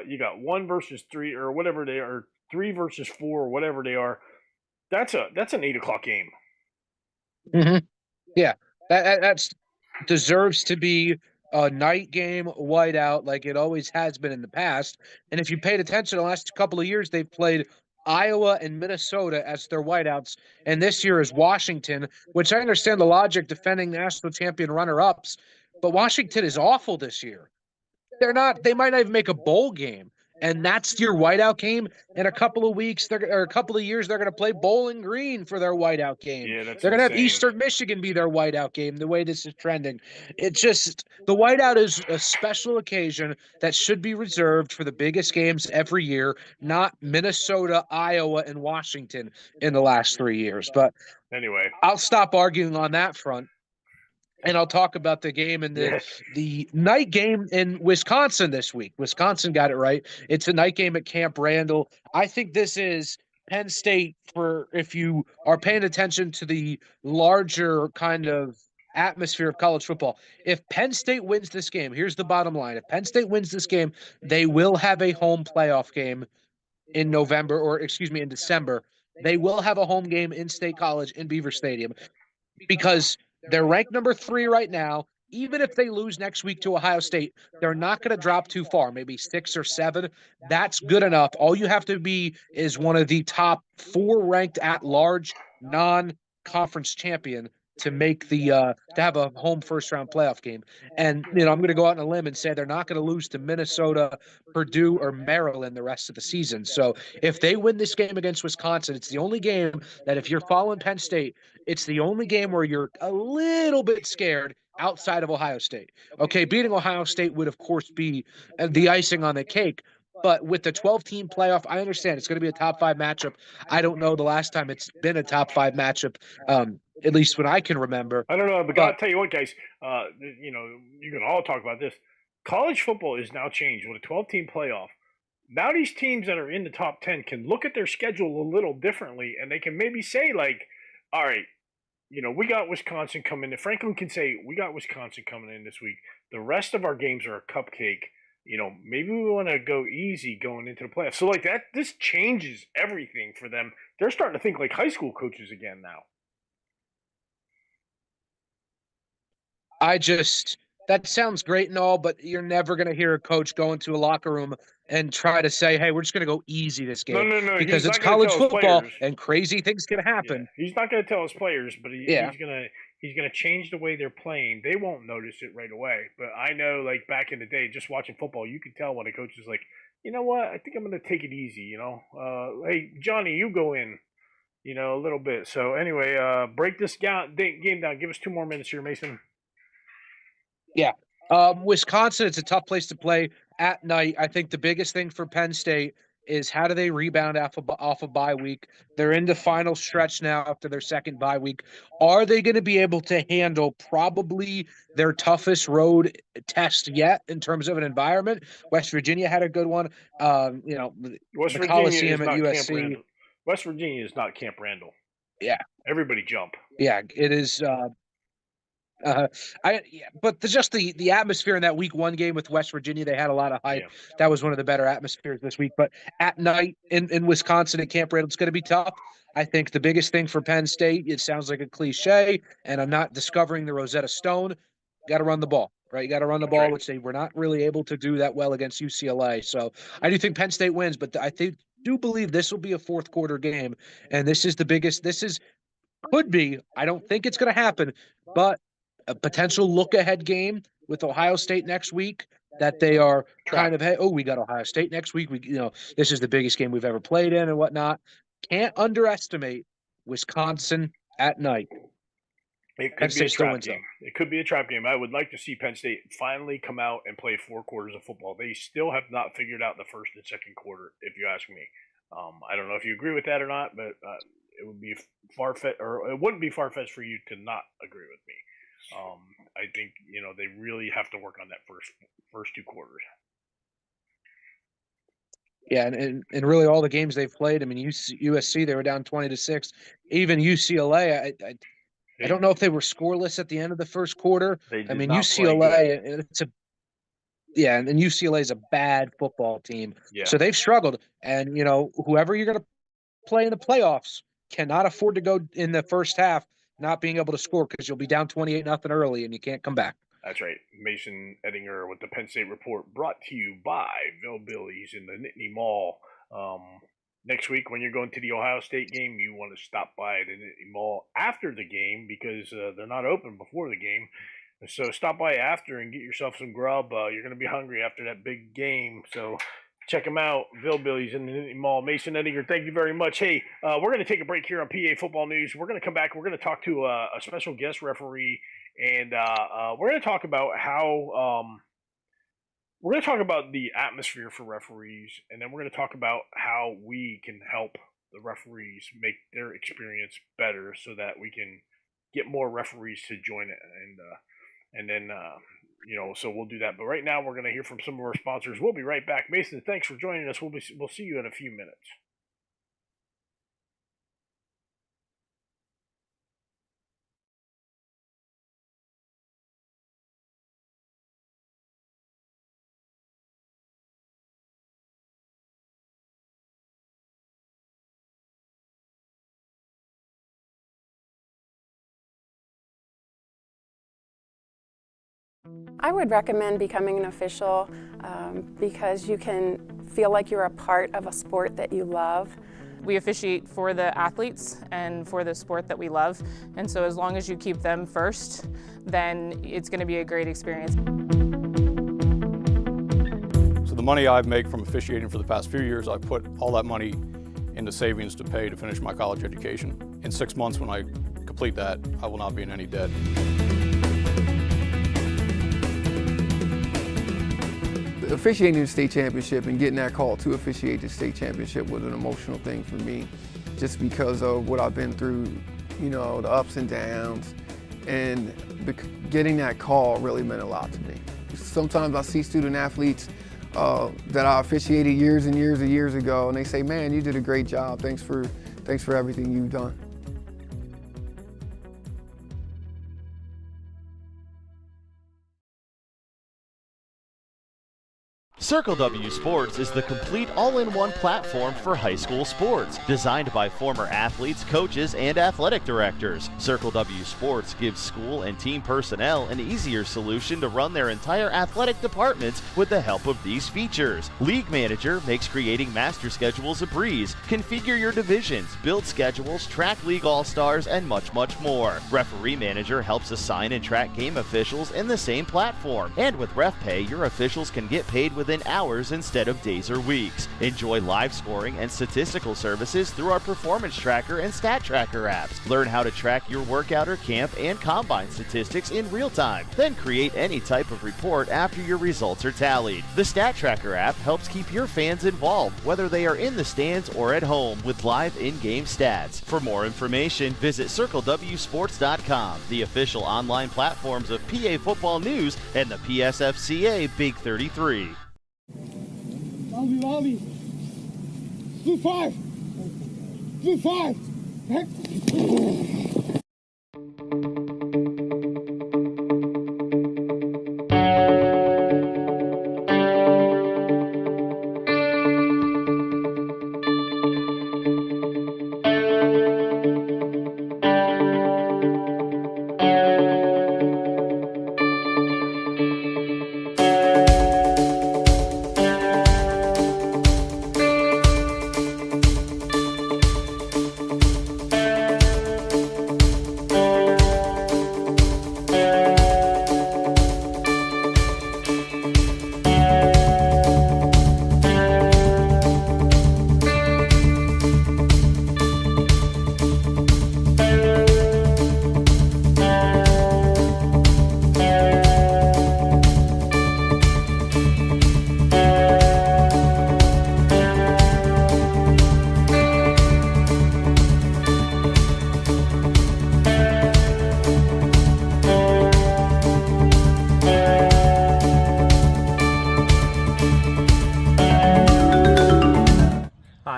S4: you got 1 versus 3 or whatever they are, 3 versus 4 or whatever they are. That's an 8 o'clock game.
S15: Mm-hmm. Yeah, that's deserves to be a night game, whiteout, like it always has been in the past. And if you paid attention, the last couple of years they've played Iowa and Minnesota as their whiteouts, and this year is Washington, which I understand the logic, defending national champion runner-ups, but Washington is awful this year. They might not even make a bowl game. And that's your whiteout game. In a couple of weeks, or a couple of years, they're going to play Bowling Green for their whiteout game.
S4: Yeah, that's
S15: they're going to have
S4: insane.
S15: Eastern Michigan be their whiteout game, the way this is trending. It's just, the whiteout is a special occasion that should be reserved for the biggest games every year, not Minnesota, Iowa, and Washington in the last 3 years. But
S4: anyway,
S15: I'll stop arguing on that front. And I'll talk about the game in the night game in Wisconsin this week. Wisconsin got it right. It's a night game at Camp Randall. I think this is Penn State for, if you are paying attention to the larger kind of atmosphere of college football. If Penn State wins this game, here's the bottom line. If Penn State wins this game, they will have a home playoff game in December. They will have a home game in State College in Beaver Stadium, because They're ranked number 3 right now. Even if they lose next week to Ohio State, they're not going to drop too far, maybe 6 or 7. That's good enough. All you have to be is one of the top 4 ranked at large non-conference champion to make the to have a home first round playoff game. And I'm going to go out on a limb and say they're not going to lose to Minnesota, Purdue, or Maryland the rest of the season. So if they win this game against Wisconsin, it's the only game that if you're following Penn State, it's the only game where you're a little bit scared outside of Ohio State. Okay, beating Ohio State would, of course, be the icing on the cake. But with the 12-team playoff, I understand it's going to be a top 5 matchup. I don't know the last time it's been a top 5 matchup, at least when I can remember.
S4: I don't know, but I'll tell you what, guys. You can all talk about this. College football is now changed with a 12-team playoff. Now these teams that are in the top 10 can look at their schedule a little differently, and they can maybe say, like, all right, we got Wisconsin coming in. Franklin can say, we got Wisconsin coming in this week. The rest of our games are a cupcake. Maybe we want to go easy going into the playoffs. So, like, this changes everything for them. They're starting to think like high school coaches again now.
S15: That sounds great and all, but you're never going to hear a coach go into a locker room and try to say, hey, we're just going to go easy this game.
S4: No.
S15: Because it's college football and crazy things can happen.
S4: Yeah. He's not going to tell his players, but he's going to change the way they're playing. They won't notice it right away. But I know, like, back in the day, just watching football, you could tell when a coach is like, you know what, I think I'm going to take it easy, Hey, Johnny, you go in, a little bit. So, anyway, break this game down. Give us 2 more minutes here, Mason.
S15: Yeah. Wisconsin, it's a tough place to play at night. I think the biggest thing for Penn State is how do they rebound off a bye week? They're in the final stretch now after their second bye week. Are they going to be able to handle probably their toughest road test yet in terms of an environment? West Virginia had a good one.
S4: West
S15: the Coliseum at
S4: USC. West Virginia is not Camp Randall.
S15: Yeah.
S4: Everybody jump.
S15: Yeah, it is. But just the atmosphere in that week 1 game with West Virginia, they had a lot of hype. Yeah. That was one of the better atmospheres this week. But at night in Wisconsin at Camp Randall, it's going to be tough. I think the biggest thing for Penn State, it sounds like a cliche, and I'm not discovering the Rosetta Stone. Got to run the ball, right? You got to run the ball, right, which they were not really able to do that well against UCLA. So I do think Penn State wins, but I do believe this will be a 4th quarter game, and this is the biggest. Could be. I don't think it's going to happen, but a potential look-ahead game with Ohio State next week that they are kind of, hey, we got Ohio State next week. This is the biggest game we've ever played in and whatnot. Can't underestimate Wisconsin at night.
S4: It could be a trap game. It could be a trap game. I would like to see Penn State finally come out and play 4 quarters of football. They still have not figured out the first and second quarter, if you ask me. I don't know if you agree with that or not, but it would be far-fetched, or it wouldn't be far-fetched for you to not agree with me. I think they really have to work on that first 2 quarters.
S15: Yeah, and really all the games they've played. I mean, USC, they were down 20-6. Even UCLA, I don't know if they were scoreless at the end of the first quarter. I mean, UCLA, and UCLA is a bad football team. Yeah. So they've struggled, and whoever you're going to play in the playoffs cannot afford to go in the first half not being able to score because you'll be down 28-0 early and you can't come back.
S4: That's right. Mason Ettinger with the Penn State Report, brought to you by Billy's in the Nittany Mall. Next week, when you're going to the Ohio State game, you want to stop by the Nittany Mall after the game because they're not open before the game. So stop by after and get yourself some grub. You're going to be hungry after that big game. So check them out, Billy's in the Nittany Mall. Mason Ettinger, thank you very much. Hey, we're going to take a break here on PA Football News. We're going to come back. We're going to talk to a special guest referee, and we're going to talk about how we're going to talk about the atmosphere for referees, and then we're going to talk about how we can help the referees make their experience better so that we can get more referees to join it, and then so we'll do that. But right now, we're going to hear from some of our sponsors. We'll be right back. Mason, thanks for joining us. We'll see you in a few minutes.
S16: I would recommend becoming an official because you can feel like you're a part of a sport that you love.
S17: We officiate for the athletes and for the sport that we love, and so as long as you keep them first, then it's going to be a great experience.
S18: So the money I make from officiating for the past few years, I put all that money into savings to pay to finish my college education. In 6 months, when I complete that, I will not be in any debt.
S19: Officiating the state championship and getting that call to officiate the state championship was an emotional thing for me, just because of what I've been through, you know, the ups and downs, and getting that call really meant a lot to me. Sometimes I see student athletes that I officiated years and years and years ago, and they say, "Man, you did a great job. Thanks for everything you've done."
S20: Circle W Sports is the complete all-in-one platform for high school sports, designed by former athletes, coaches, and athletic directors. Circle W Sports gives school and team personnel an easier solution to run their entire athletic departments with the help of these features. League Manager makes creating master schedules a breeze. Configure your divisions, build schedules, track league all-stars, and much, much more. Referee Manager helps assign and track game officials in the same platform. And with RefPay, your officials can get paid within hours instead of days or weeks. Enjoy live scoring and statistical services through our Performance Tracker and Stat Tracker apps. Learn how to track your workout or camp and combine statistics in real time. Then create any type of report after your results are tallied. The Stat Tracker app helps keep your fans involved, whether they are in the stands or at home, with live in-game stats. For more information, visit CircleWSports.com, the official online platforms of PA Football News and the PSFCA Big 33.
S21: Volley. Blue 5. Blue 5.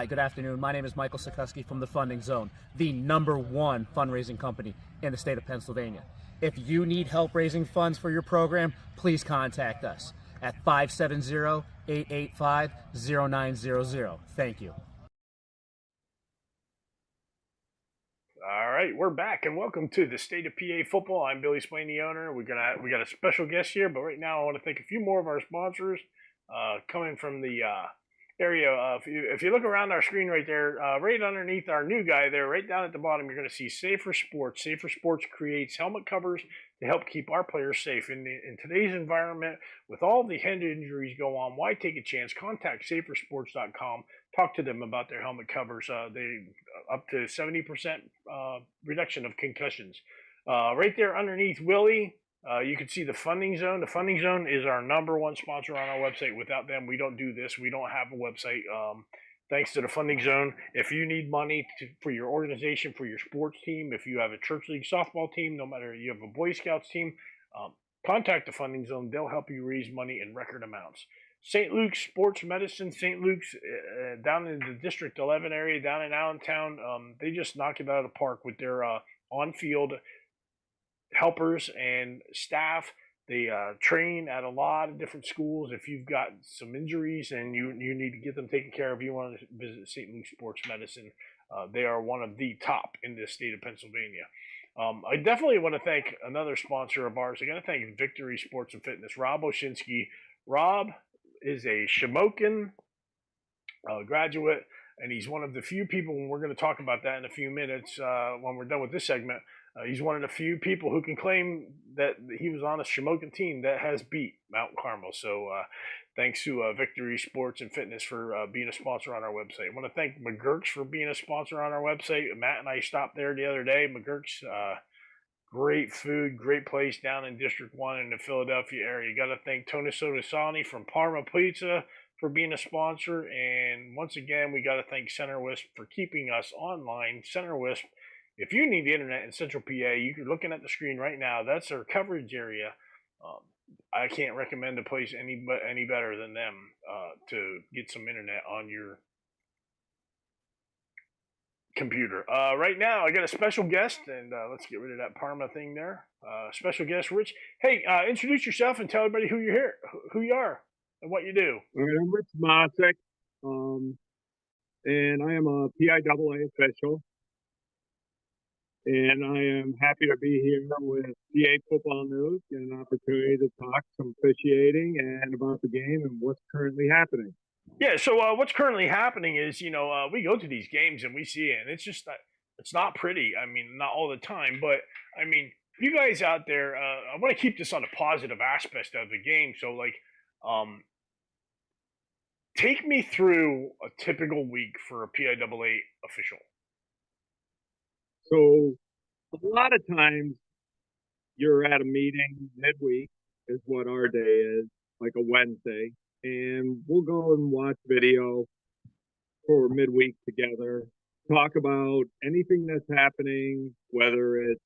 S11: Good afternoon. My name is Michael Sikoski from the Funding Zone, the #1 fundraising company in the state of Pennsylvania. If you need help raising funds for your program, please contact us at 570-885-0900. Thank you.
S4: All right, we're back and welcome to the State of PA Football. I'm Billy Swain, the owner. We got a special guest here, but right now I want to thank a few more of our sponsors coming from the area. If you look around our screen right there, right underneath our new guy there, right down at the bottom, you're going to see Safer Sports. Safer Sports creates helmet covers to help keep our players safe. In today's environment, with all the head injuries go on, why take a chance? Contact safersports.com. Talk to them about their helmet covers. They up to 70% reduction of concussions. Right there underneath Willie, you can see the Funding Zone. The Funding Zone is our #1 sponsor on our website. Without them, we don't do this. We don't have a website. Thanks to the Funding Zone. If you need money for your organization, for your sports team, if you have a church league softball team, no matter you have a Boy Scouts team, contact the Funding Zone. They'll help you raise money in record amounts. St. Luke's Sports Medicine, St. Luke's down in the District 11 area, down in Allentown, they just knock it out of the park with their on-field helpers and staff. They train at a lot of different schools. If you've got some injuries and you need to get them taken care of, you want to visit St. Luke's Sports Medicine. They are one of the top in the state of Pennsylvania. I definitely want to thank another sponsor of ours. I got to thank Victory Sports and Fitness, Rob Oshinsky. Rob is a Shamokin graduate, and he's one of the few people, and we're going to talk about that in a few minutes when we're done with this segment. He's one of the few people who can claim that he was on a Shamokin team that has beat Mount Carmel. So thanks to Victory Sports and Fitness for being a sponsor on our website. I want to thank McGurk's for being a sponsor on our website. Matt and I stopped there the other day. McGurk's, great food, great place down in District 1 in the Philadelphia area. You got to thank Tony Sotisani from Parma Pizza for being a sponsor. And once again, we got to thank Center Wisp for keeping us online. Center Wisp, if you need the internet in Central PA, you're looking at the screen right now. That's our coverage area. I can't recommend a place any better than them to get some internet on your computer. Right now, I got a special guest, and let's get rid of that Parma thing there. Special guest, Rich. Hey, introduce yourself and tell everybody who you're here, who you are, and what you do.
S1: All right, I'm Rich Mosek, and I am a PIAA official. And I am happy to be here with PA Football News, get an opportunity to talk some officiating and about the game and what's currently happening.
S4: Yeah, so what's currently happening is, we go to these games and we see it, and it's just that it's not pretty. I mean, not all the time, but I mean, you guys out there, I want to keep this on a positive aspect of the game. So, take me through a typical week for a PIAA official.
S1: So a lot of times you're at a meeting midweek is what our day is, like a Wednesday, and we'll go and watch video for midweek together, talk about anything that's happening, whether it's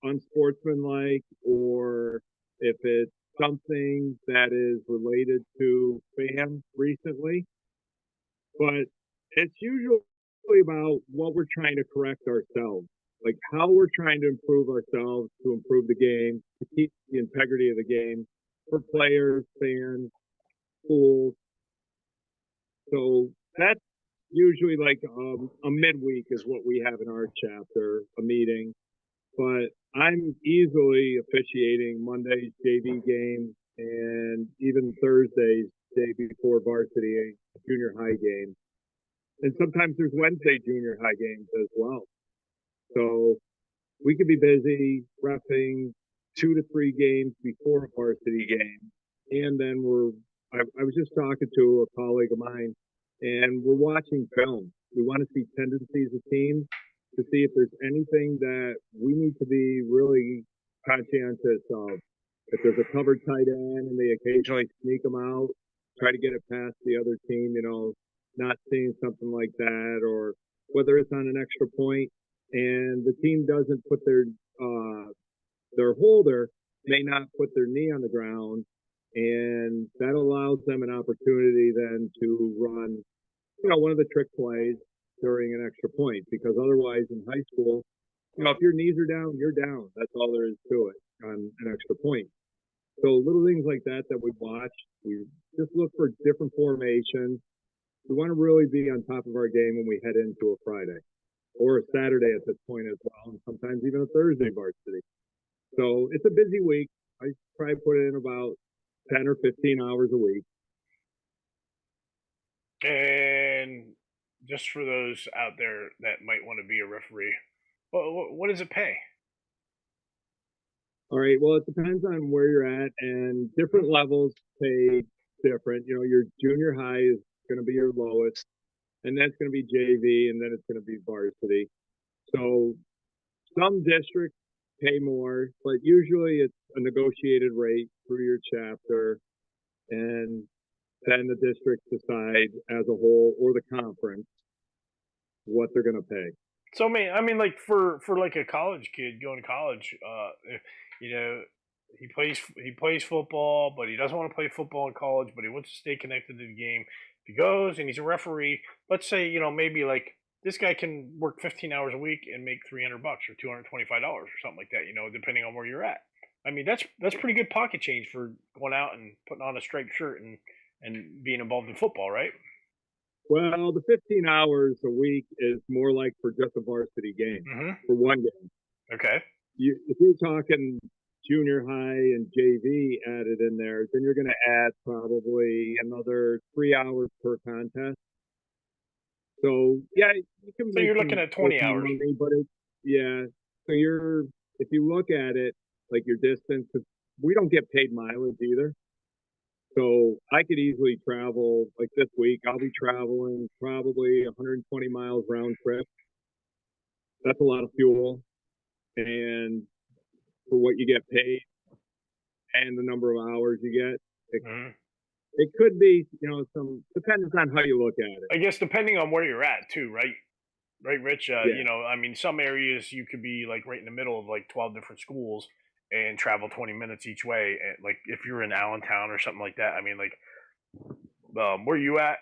S1: unsportsmanlike or if it's something that is related to fans recently. But it's usually about what we're trying to correct ourselves, like how we're trying to improve ourselves to improve the game, to keep the integrity of the game for players, fans, schools. So that's usually like a midweek is what we have in our chapter, a meeting. But I'm easily officiating Monday's JV game and even Thursday's day before varsity junior high game. And sometimes there's Wednesday junior high games as well. So we could be busy repping 2 to 3 games before a varsity game. And then I was just talking to a colleague of mine, and we're watching film. We want to see tendencies of teams to see if there's anything that we need to be really conscientious of. If there's a covered tight end and they occasionally sneak them out, try to get it past the other team, not seeing something like that, or whether it's on an extra point and the team doesn't put their holder may not put their knee on the ground, and that allows them an opportunity then to run, one of the trick plays during an extra point, because otherwise in high school, if your knees are down, you're down. That's all there is to it on an extra point. So little things like that we watch. We just look for different formations. We want to really be on top of our game when we head into a Friday or a Saturday at this point as well, and sometimes even a Thursday varsity. So it's a busy week. I try to put in about 10 or 15 hours a week.
S4: And just for those out there that might want to be a referee, what does it pay?
S1: All right. Well, it depends on where you're at, and different levels pay different. Your junior high is going to be your lowest, and that's going to be JV, and then it's going to be varsity. So some districts pay more, but usually it's a negotiated rate through your chapter, and then the districts decide as a whole or the conference what they're going to pay.
S4: So I mean, like for like a college kid going to college, he plays football, but he doesn't want to play football in college, but he wants to stay connected to the game. If he goes and he's a referee, let's say, maybe like this guy can work 15 hours a week and make $300 or $225 or something like that, depending on where you're at. I mean, that's pretty good pocket change for going out and putting on a striped shirt and being involved in football, right?
S1: Well, the 15 hours a week is more like for just a varsity game, for one game.
S4: Okay.
S1: If you're talking junior high and JV added in there, then you're going to add probably another 3 hours per contest. So yeah, you can.
S4: So
S1: make
S4: you're looking
S1: some
S4: at 20
S1: okay
S4: hours.
S1: money, but yeah. So if you look at it like your distance, 'cause we don't get paid mileage either. So I could easily travel like this week. I'll be traveling probably 120 miles round trip. That's a lot of fuel, and for what you get paid and the number of hours you get, it could be, some depends on how you look at it.
S4: I guess depending on where you're at too, right? Right, Rich?
S1: Yeah.
S4: I mean, some areas you could be like right in the middle of like 12 different schools and travel 20 minutes each way. And, like if you're in Allentown or something like that, I mean, like, where you at?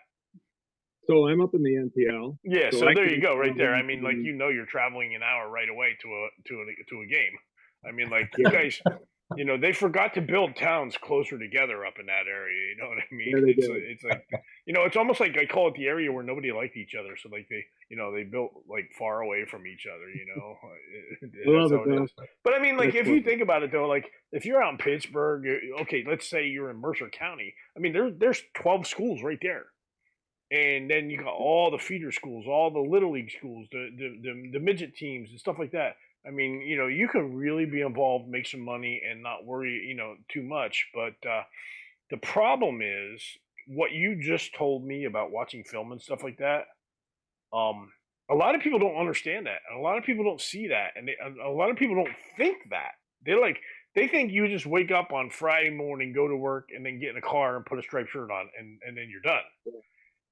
S1: So I'm up in the NTL.
S4: Yeah, so
S1: I
S4: there
S1: could
S4: you
S1: be
S4: go, right there. I
S1: traveling
S4: mean, like
S1: from-
S4: you're traveling an hour right away to a game. I mean, like you guys, they forgot to build towns closer together up in that area. You know what I mean?
S1: Yeah, they
S4: it's
S1: did.
S4: like, it's like it's almost like I call it the area where nobody liked each other. So like they built like far away from each other.
S1: I love
S4: That's
S1: it,
S4: how
S1: though.
S4: is. But I mean, like
S1: That's
S4: if you
S1: cool.
S4: think about it though, like if you're out in Pittsburgh, okay, let's say you're in Mercer County. I mean, there's 12 schools right there. And then you got all the feeder schools, all the little league schools, the midget teams and stuff like that. I mean, you can really be involved, make some money, and not worry, too much. But the problem is what you just told me about watching film and stuff like that. A lot of people don't understand that, and a lot of people don't see that, and a lot of people don't think that. They think you just wake up on Friday morning, go to work, and then get in a car and put a striped shirt on, and then you're done.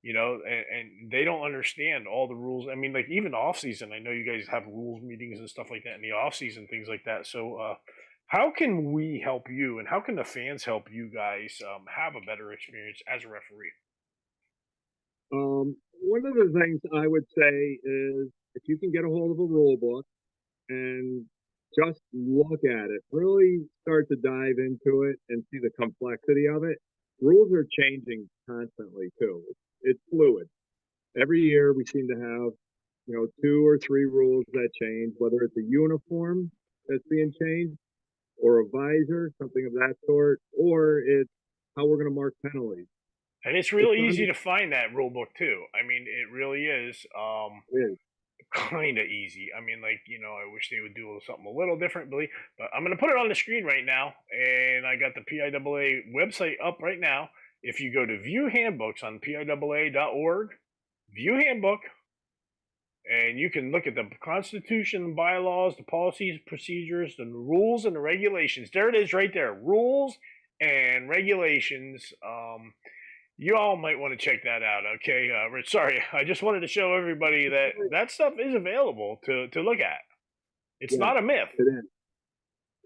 S4: And they don't understand all the rules. I mean, like even off season, I know you guys have rules meetings and stuff like that in the off season, things like that. So, how can we help you, and how can the fans help you guys have a better experience as a referee?
S1: One of the things I would say is if you can get a hold of a rule book and just look at it, really start to dive into it and see the complexity of it. Rules are changing constantly too. It's fluid. Every year we seem to have, 2 or 3 rules that change, whether it's a uniform that's being changed or a visor, something of that sort, or it's how we're going to mark penalties.
S4: And it's really easy to find that rule book too. I mean, it really is. Kind of easy. I mean, like, I wish they would do something a little differently, but I'm going to put it on the screen right now. And I got the PIAA website up right now. If you go to view handbooks on PIAA.org, view handbook, and you can look at the Constitution, the bylaws, the policies, procedures, the rules, and the regulations. There it is right there. Rules and regulations. You all might want to check that out, okay? Rich, sorry, I just wanted to show everybody that stuff is available to look at. It's not a myth.
S1: It is.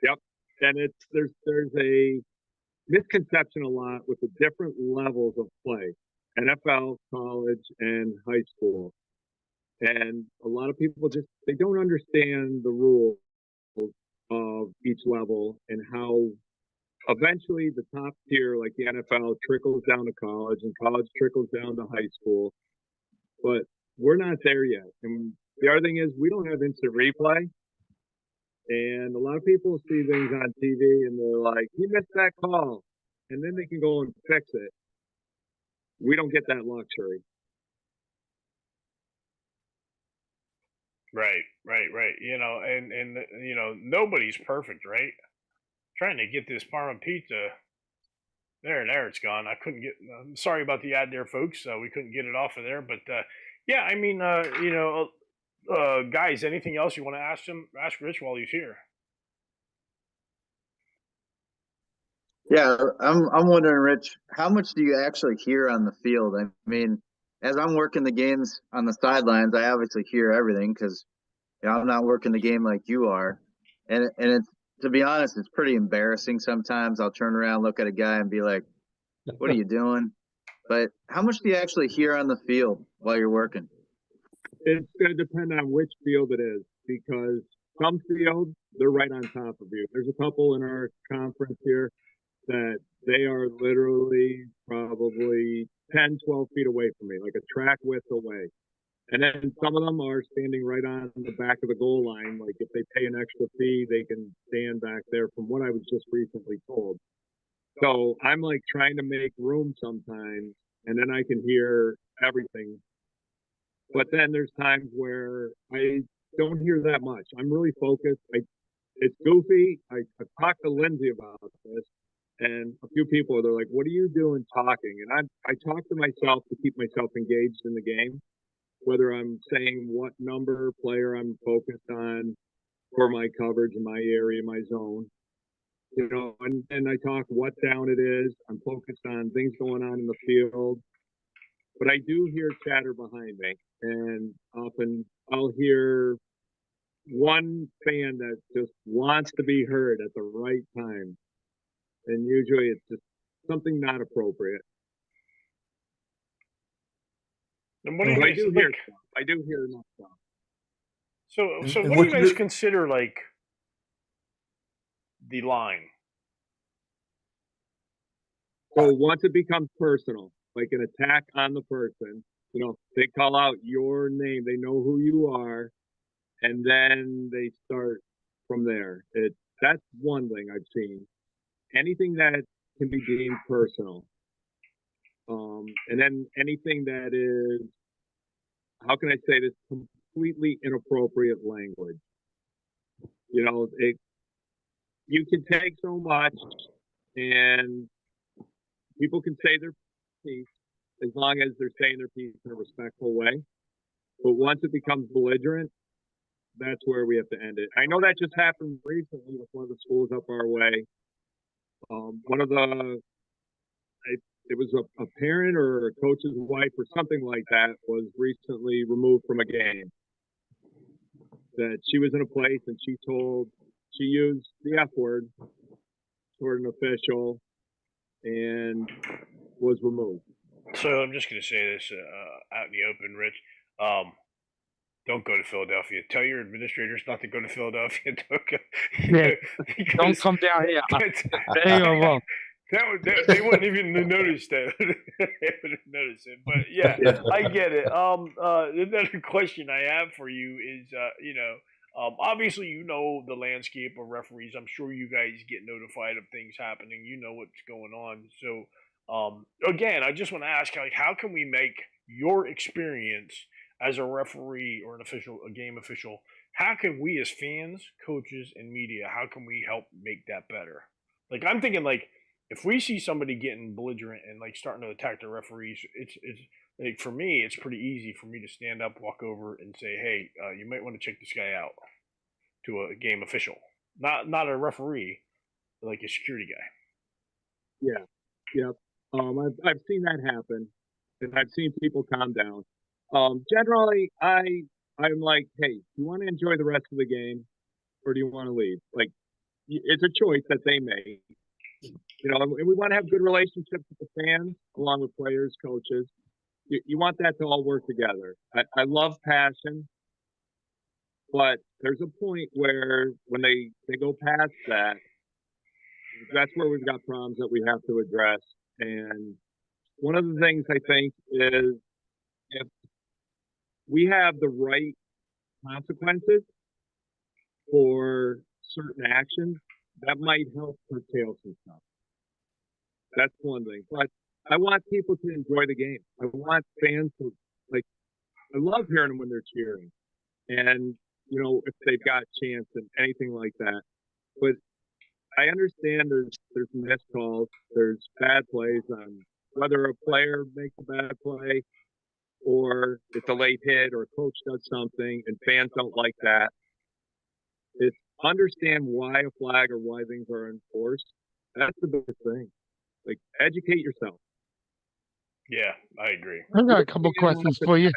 S1: Yep, and there's a misconception a lot with the different levels of play, NFL, college, and high school, and a lot of people they don't understand the rules of each level and how. Eventually, the top tier, like the NFL, trickles down to college, and college trickles down to high school. But we're not there yet. And the other thing is, we don't have instant replay. And a lot of people see things on TV, and they're like, "He missed that call," and then they can go and fix it. We don't get that luxury.
S4: Right. And nobody's perfect, right? Trying to get this Parma pizza. There it's gone. I couldn't get. I'm sorry about the ad there, folks. We couldn't get it off of there, but yeah, I mean, guys, anything else you want to ask Rich while he's here?
S5: Yeah, I'm wondering, Rich, how much do you actually hear on the field? I mean, as I'm working the games on the sidelines, I obviously hear everything because I'm not working the game like you are, and it's, to be honest, it's pretty embarrassing sometimes. I'll turn around, look at a guy, and be like, "What are you doing?" But how much do you actually hear on the field while you're working?
S1: It's going to depend on which field it is, because some fields, they're right on top of you. There's a couple in our conference here that they are literally probably 10, 12 feet away from me, like a track width away. And then some of them are standing right on the back of the goal line. Like if they pay an extra fee, they can stand back there from what I was just recently told. So I'm like trying to make room sometimes, and then I can hear everything. But then there's times where I don't hear that much. I'm really focused. It's goofy. I've talked to Lindsay about this, and a few people, they're like, what are you doing talking? And I talk to myself to keep myself engaged in the game, whether I'm saying what number player I'm focused on for my coverage in my area, my zone. You know, and I talk what down it is. I'm focused on things going on in the field. But I do hear chatter behind me, and often I'll hear one fan that just wants to be heard at the right time. And usually it's just something not appropriate.
S4: And what do you
S1: But
S4: guys
S1: I do hear enough stuff.
S4: So what do you guys consider like the line?
S1: So once it becomes personal, like an attack on the person, you know, they call out your name, they know who you are, and then they start from there. That's one thing I've seen. Anything that can be deemed personal. And then anything that is, how can I say this, completely inappropriate language. You know, you can take so much, and people can say their piece as long as they're saying their piece in a respectful way. But once it becomes belligerent, that's where we have to end it. I know that just happened recently with one of the schools up our way. One of the, it was a parent or a coach's wife or something like that was recently removed from a game. That she was in a place and she used the F word toward an official and was removed.
S4: So I'm just going to say this out in the open, Rich. Don't go to Philadelphia. Tell your administrators not to go to Philadelphia.
S8: Don't come down here. There you go.
S4: They wouldn't even notice that. They wouldn't notice it. But yeah, I get it. Another question I have for you is, obviously you know the landscape of referees. I'm sure you guys get notified of things happening. You know what's going on. So again, I just want to ask, like, how can we make your experience as a referee or a game official, how can we as fans, coaches, and media, how can we help make that better? Like, I'm thinking, like, if we see somebody getting belligerent and like starting to attack the referees, it's like, for me, it's pretty easy for me to stand up, walk over, and say, "Hey, you might want to check this guy out," to a game official, not a referee, but like a security guy.
S1: Yeah, yep. I've seen that happen, and I've seen people calm down. Generally, I'm like, hey, do you want to enjoy the rest of the game, or do you want to leave? Like, it's a choice that they make. You know, and we want to have good relationships with the fans, along with players, coaches. You want that to all work together. I love passion, but there's a point where when they go past that, that's where we've got problems that we have to address. And one of the things I think is if we have the right consequences for certain actions, that might help curtail some stuff. That's one thing. But I want people to enjoy the game. I want fans to, like, I love hearing them when they're cheering. And, you know, if they've got chance and anything like that. But I understand there's missed calls, there's bad plays on whether a player makes a bad play or it's a late hit or a coach does something and fans don't like that. It's understand why a flag or why things are enforced. That's the biggest thing. Like, educate yourself.
S4: Yeah, I agree.
S8: I got a couple questions for you.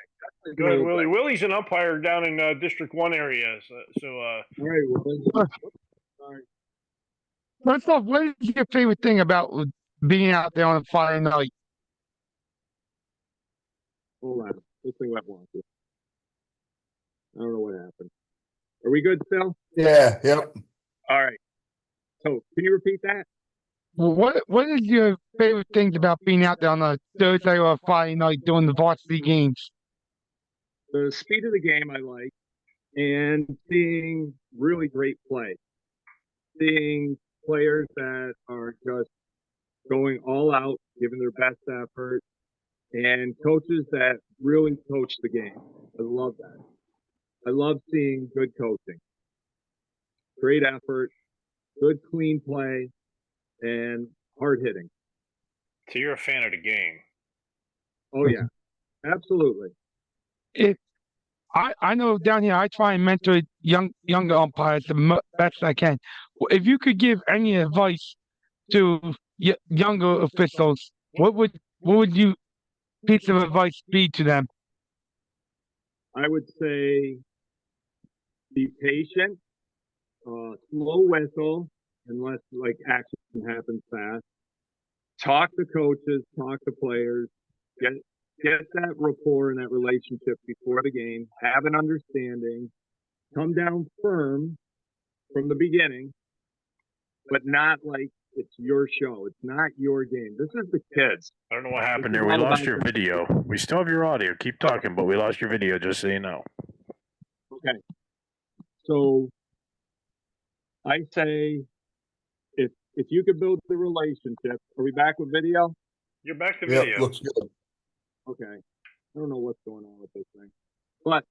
S4: Go ahead, Willie. Willie's an umpire down in District 1 area. All
S1: right, Willie.
S8: First off, what is your favorite thing about being out there on a Friday night?
S1: Hold on. This thing went wonky. I don't know what happened. Are we good still?
S7: Yeah, yep.
S1: All right. So, can you repeat that?
S8: Well, what is your favorite things about being out there on a Thursday or a Friday night doing the varsity games?
S1: the speed of the game I like, and seeing really great play. Seeing players that are just going all out, giving their best effort, and coaches that really coach the game. I love that. I love seeing good coaching, great effort, good clean play, and hard hitting.
S4: So you're a fan of the game.
S1: Oh yeah, absolutely.
S8: If I know down here, I try and mentor younger umpires the best I can. If you could give any advice to younger officials, what would you piece of advice be to them?
S1: I would say be patient, slow whistle, unless like action happens fast. Talk to coaches, talk to players, get that rapport and that relationship before the game, have an understanding, come down firm from the beginning, but not like it's your show. It's not your game. This is the kids.
S13: I don't know what happened there. We lost your video. We still have your audio. Keep talking, but we lost your video, just so you know.
S1: Okay. So I say if you could build the relationship, are we back with video?
S4: You're back to
S7: Yep,
S4: video.
S7: looks good.
S1: Okay. I don't know what's going on with this thing. But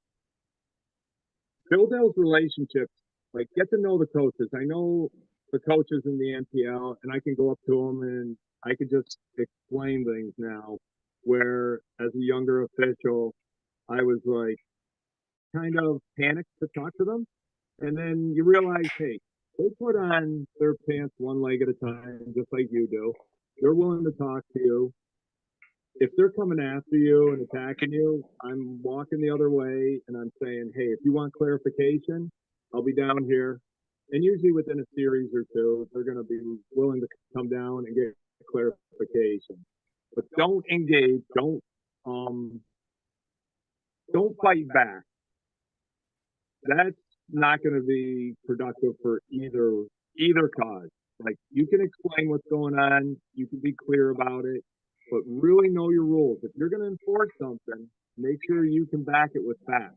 S1: build those relationships. Like, get to know the coaches. I know the coaches in the NPL, and I can go up to them and I can just explain things now. Where, as a younger official, I was like kind of panicked to talk to them. And then you realize, hey, they put on their pants one leg at a time, just like you do. They're willing to talk to you. If they're coming after you and attacking you, I'm walking the other way and I'm saying, hey, if you want clarification, I'll be down here. And usually within a series or two, they're going to be willing to come down and get clarification. But don't engage. Don't fight back. That's not going to be productive for either cause. Like, you can explain what's going on, you can be clear about it, but really know your rules. If you're going to enforce something, make sure you can back it with facts.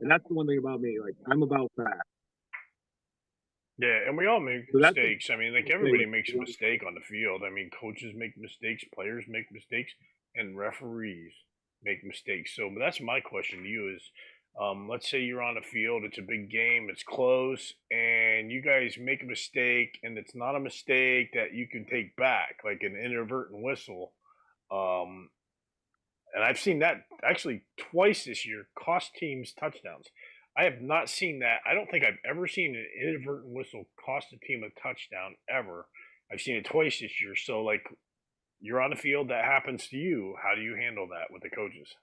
S1: And that's the one thing about me. Like, I'm about facts.
S4: Yeah, and we all make
S1: So that's
S4: mistakes. I mean, like everybody makes a mistake on the field. I mean, coaches make mistakes, players make mistakes, and referees make mistakes. So, but that's my question to you is, let's say you're on the field, it's a big game, it's close, and you guys make a mistake, and it's not a mistake that you can take back, like an inadvertent whistle. And I've seen that actually twice this year, cost teams touchdowns. I have not seen that. I don't think I've ever seen an inadvertent whistle cost a team a touchdown ever. I've seen it twice this year. So, like, you're on the field, that happens to you. How do you handle that with the coaches?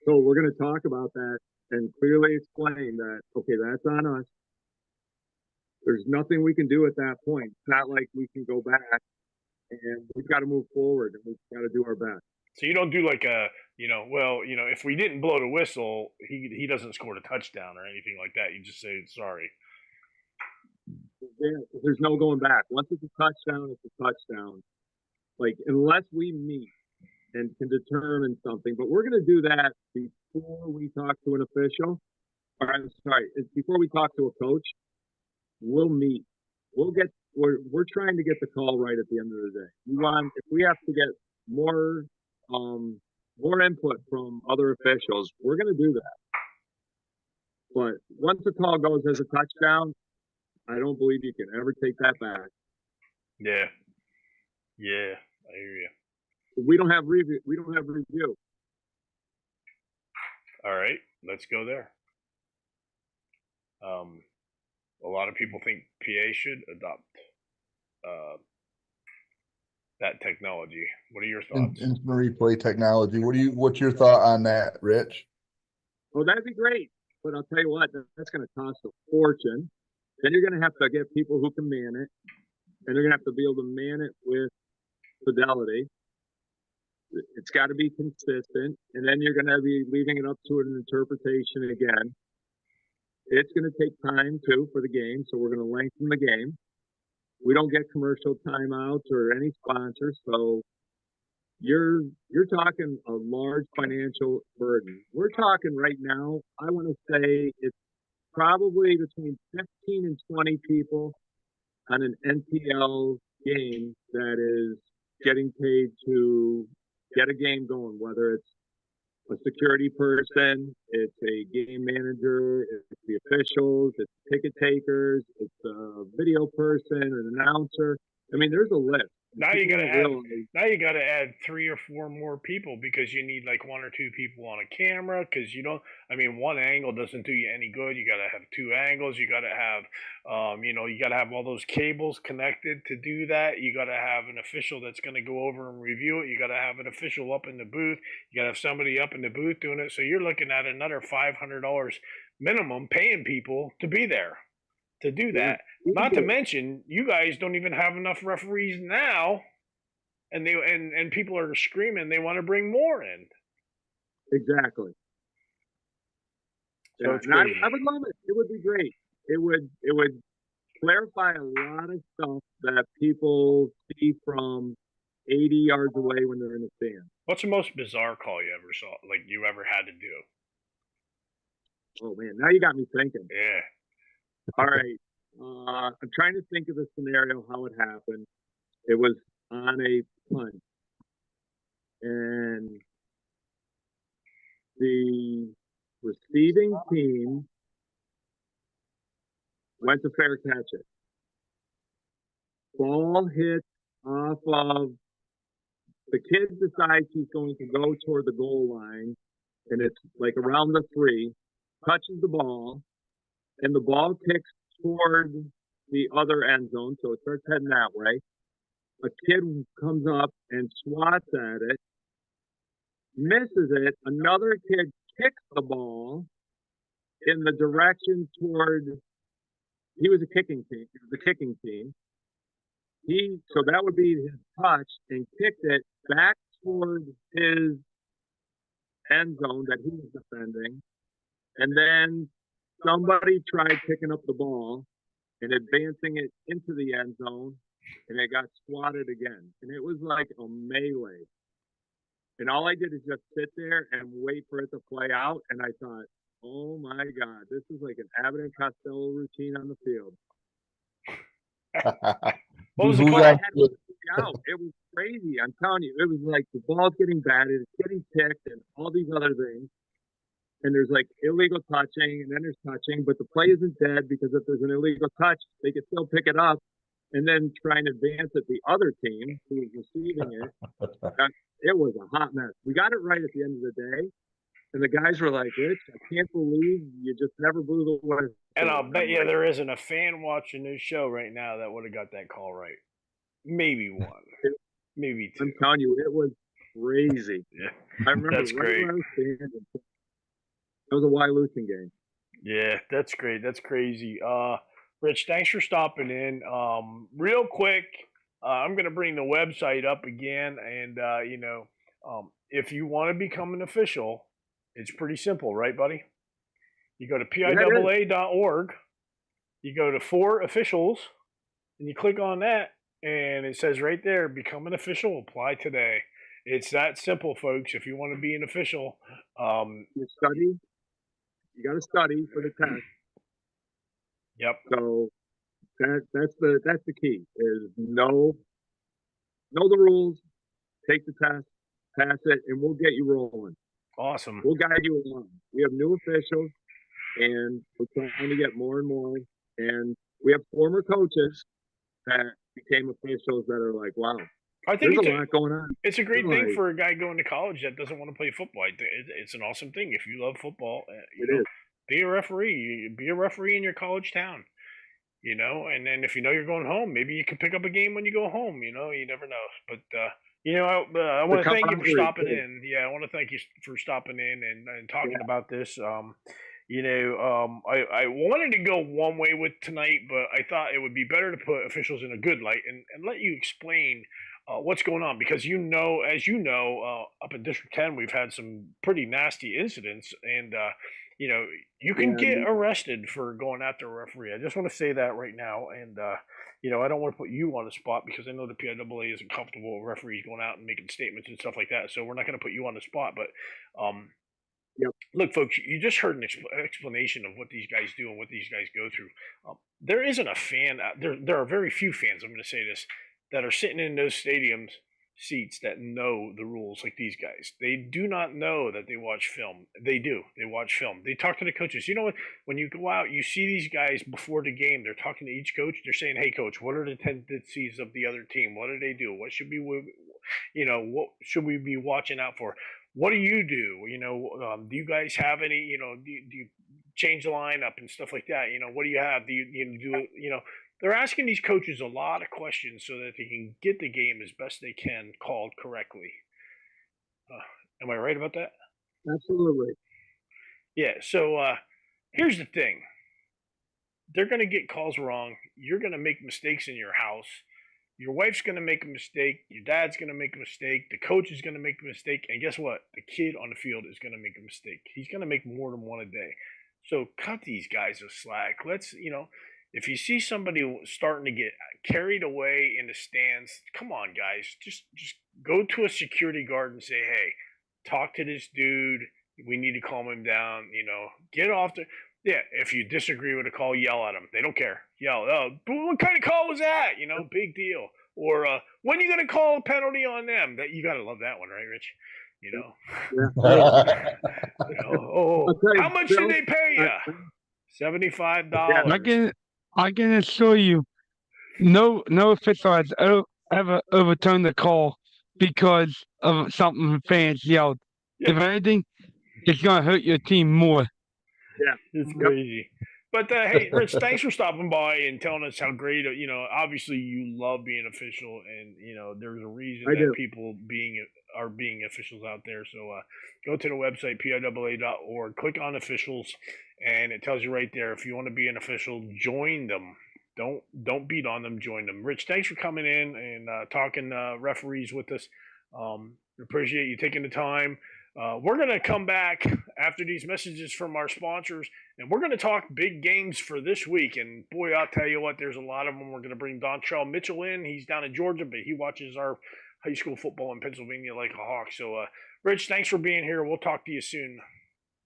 S1: So we're going to talk about that and clearly explain that, okay, that's on us. There's nothing we can do at that point. It's not like we can go back, and we've got to move forward and we've got to do our best.
S4: So you don't do like a, if we didn't blow the whistle, he doesn't score a touchdown or anything like that. You just say sorry.
S1: Yeah, there's no going back. Once it's a touchdown, it's a touchdown. Like, unless we meet and can determine something, but we're going to do that before we talk to an official. Or I'm sorry, before we talk to a coach. We'll meet. We're trying to get the call right at the end of the day. If we have to get more input from other officials, we're going to do that. But once the call goes as a touchdown, I don't believe you can ever take that back.
S4: Yeah, I hear you.
S1: We don't have review.
S4: All right, let's go there. A lot of people think PA should adopt that technology. What are your thoughts?
S7: Instant replay technology. What's your thought on that, Rich?
S1: Well, that'd be great. But I'll tell you what, that's going to cost a fortune. Then you're going to have to get people who can man it. And they're going to have to be able to man it with fidelity. It's got to be consistent. And then you're going to be leaving it up to an interpretation again. It's going to take time, too, for the game. So we're going to lengthen the game. We don't get commercial timeouts or any sponsors. So you're talking a large financial burden. We're talking right now, I want to say it's probably between 15 and 20 people on an NPL game that is getting paid to get a game going, whether it's a security person, it's a game manager, it's the officials, it's ticket takers, it's a video person, an announcer. I mean, there's a list.
S4: Now you got to add 3 or 4 more people because you need like 1 or 2 people on a camera because you don't. I mean, one angle doesn't do you any good. You got to have 2 angles. You got to have, you got to have all those cables connected to do that. You got to have an official that's going to go over and review it. You got to have an official up in the booth. You got to have somebody up in the booth doing it. So you're looking at another $500 minimum paying people to be there to do that. Not to mention, you guys don't even have enough referees now, and people are screaming they want to bring more in.
S1: Exactly.
S4: So
S1: yeah, I would love it. It would be great. It would clarify a lot of stuff that people see from 80 yards away when they're in the stand.
S4: What's the most bizarre call you ever saw? Like you ever had to do?
S1: Oh man, now you got me thinking.
S4: Yeah.
S1: All right. I'm trying to think of the scenario, how it happened. It was on a punt. And the receiving team went to fair catch it. Ball hit off of the kid decides he's going to go toward the goal line, and it's like around the 3, touches the ball, and the ball kicks toward the other end zone, so it starts heading that way. A kid comes up and swats at it, misses it. Another kid kicks the ball in the direction toward. He was a kicking team. It was the kicking team. So that would be his touch, and kicked it back toward his end zone that he was defending, and then somebody tried picking up the ball and advancing it into the end zone, and it got swatted again. And it was like a melee. And all I did is just sit there and wait for it to play out. And I thought, oh my God, this is like an Abbott and Costello routine on the field.
S4: What was the call?
S1: It was crazy. I'm telling you, it was like the ball's getting batted, it's getting kicked, and all these other things. And there's like illegal touching, and then there's touching, but the play isn't dead because if there's an illegal touch, they can still pick it up and then try and advance at the other team who is receiving it. It was a hot mess. We got it right at the end of the day, and the guys were like, Rich, I can't believe you just never blew the whistle.
S4: And I'll bet you there isn't a fan watching this show right now that would have got that call right. Maybe 1. Maybe 2.
S1: I'm telling you, it was crazy.
S4: Yeah.
S1: I remember
S4: That's great.
S1: where I was standing. It was a Y-losing game.
S4: Yeah, that's great. That's crazy. Rich, thanks for stopping in. Real quick, I'm going to bring the website up again. And, if you want to become an official, it's pretty simple, right, buddy? You go to PIAA.org, you go to For Officials, and you click on that, and it says right there, become an official, apply today. It's that simple, folks. If you want to be an official,
S1: you study. You got to study for the test.
S4: Yep.
S1: So that's the key is know the rules, take the test, pass it, and we'll get you rolling.
S4: Awesome.
S1: We'll guide you along. We have new officials, and we're trying to get more and more. And we have former coaches that became officials that are like, wow.
S4: I think
S1: there's a lot going on.
S4: It's a great thing for a guy going to college that doesn't want to play football. It's an awesome thing. If you love football, be a referee. Be a referee in your college town. And then if you're going home, maybe you can pick up a game when you go home. You never know. But I want to thank you for stopping in. Yeah, I want to thank you for stopping in and talking about this. I wanted to go one way with tonight, but I thought it would be better to put officials in a good light and let you explain what's going on, because up in District 10 we've had some pretty nasty incidents, and you can get arrested for going after a referee. I just want to say that right now, and I don't want to put you on the spot because I know the PIAA isn't comfortable with referees going out and making statements and stuff like that. So we're not going to put you on the spot. But look, folks, you just heard an explanation of what these guys do and what these guys go through. There isn't a fan. There are very few fans, I'm going to say this, that are sitting in those stadiums seats that know the rules like these guys. They do not know that they watch film. They do. They watch film. They talk to the coaches. You know what? When you go out, you see these guys before the game. They're talking to each coach. They're saying, "Hey, coach, what are the tendencies of the other team? What do they do? What should what should we be watching out for? What do you do? Do you guys have any? Do you change the lineup and stuff like that? What do you have? Do you do? They're asking these coaches a lot of questions so that they can get the game as best they can called correctly. Am I right about that?
S1: Absolutely.
S4: Yeah. So here's the thing. They're going to get calls wrong. You're going to make mistakes in your house. Your wife's going to make a mistake. Your dad's going to make a mistake. The coach is going to make a mistake. And guess what? The kid on the field is going to make a mistake. He's going to make more than one a day. So cut these guys a slack. Let's, if you see somebody starting to get carried away in the stands, come on, guys. Just go to a security guard and say, hey, talk to this dude. We need to calm him down. Get off the... Yeah, if you disagree with a call, yell at them. They don't care. Yell, oh, what kind of call was that? Big deal. Or when are you going to call a penalty on them? That you got to love that one, right, Rich? How much did they pay you? $75.
S8: I can assure you, no official has ever overturned the call because of something fans yelled. If anything, it's going to hurt your team more.
S4: Yeah, it's crazy. But hey, Rich, thanks for stopping by and telling us how great. Obviously you love being official, and there's a reason that people are being officials out there. So go to the website PIAA.org, click on officials, and it tells you right there if you want to be an official, join them. Don't beat on them, join them. Rich, thanks for coming in and talking referees with us. Appreciate you taking the time. We're going to come back after these messages from our sponsors, and we're going to talk big games for this week. And boy, I'll tell you what, there's a lot of them. We're going to bring Dontrell Mitchell in. He's down in Georgia, but he watches our high school football in Pennsylvania like a hawk. So, Rich, thanks for being here. We'll talk to you soon.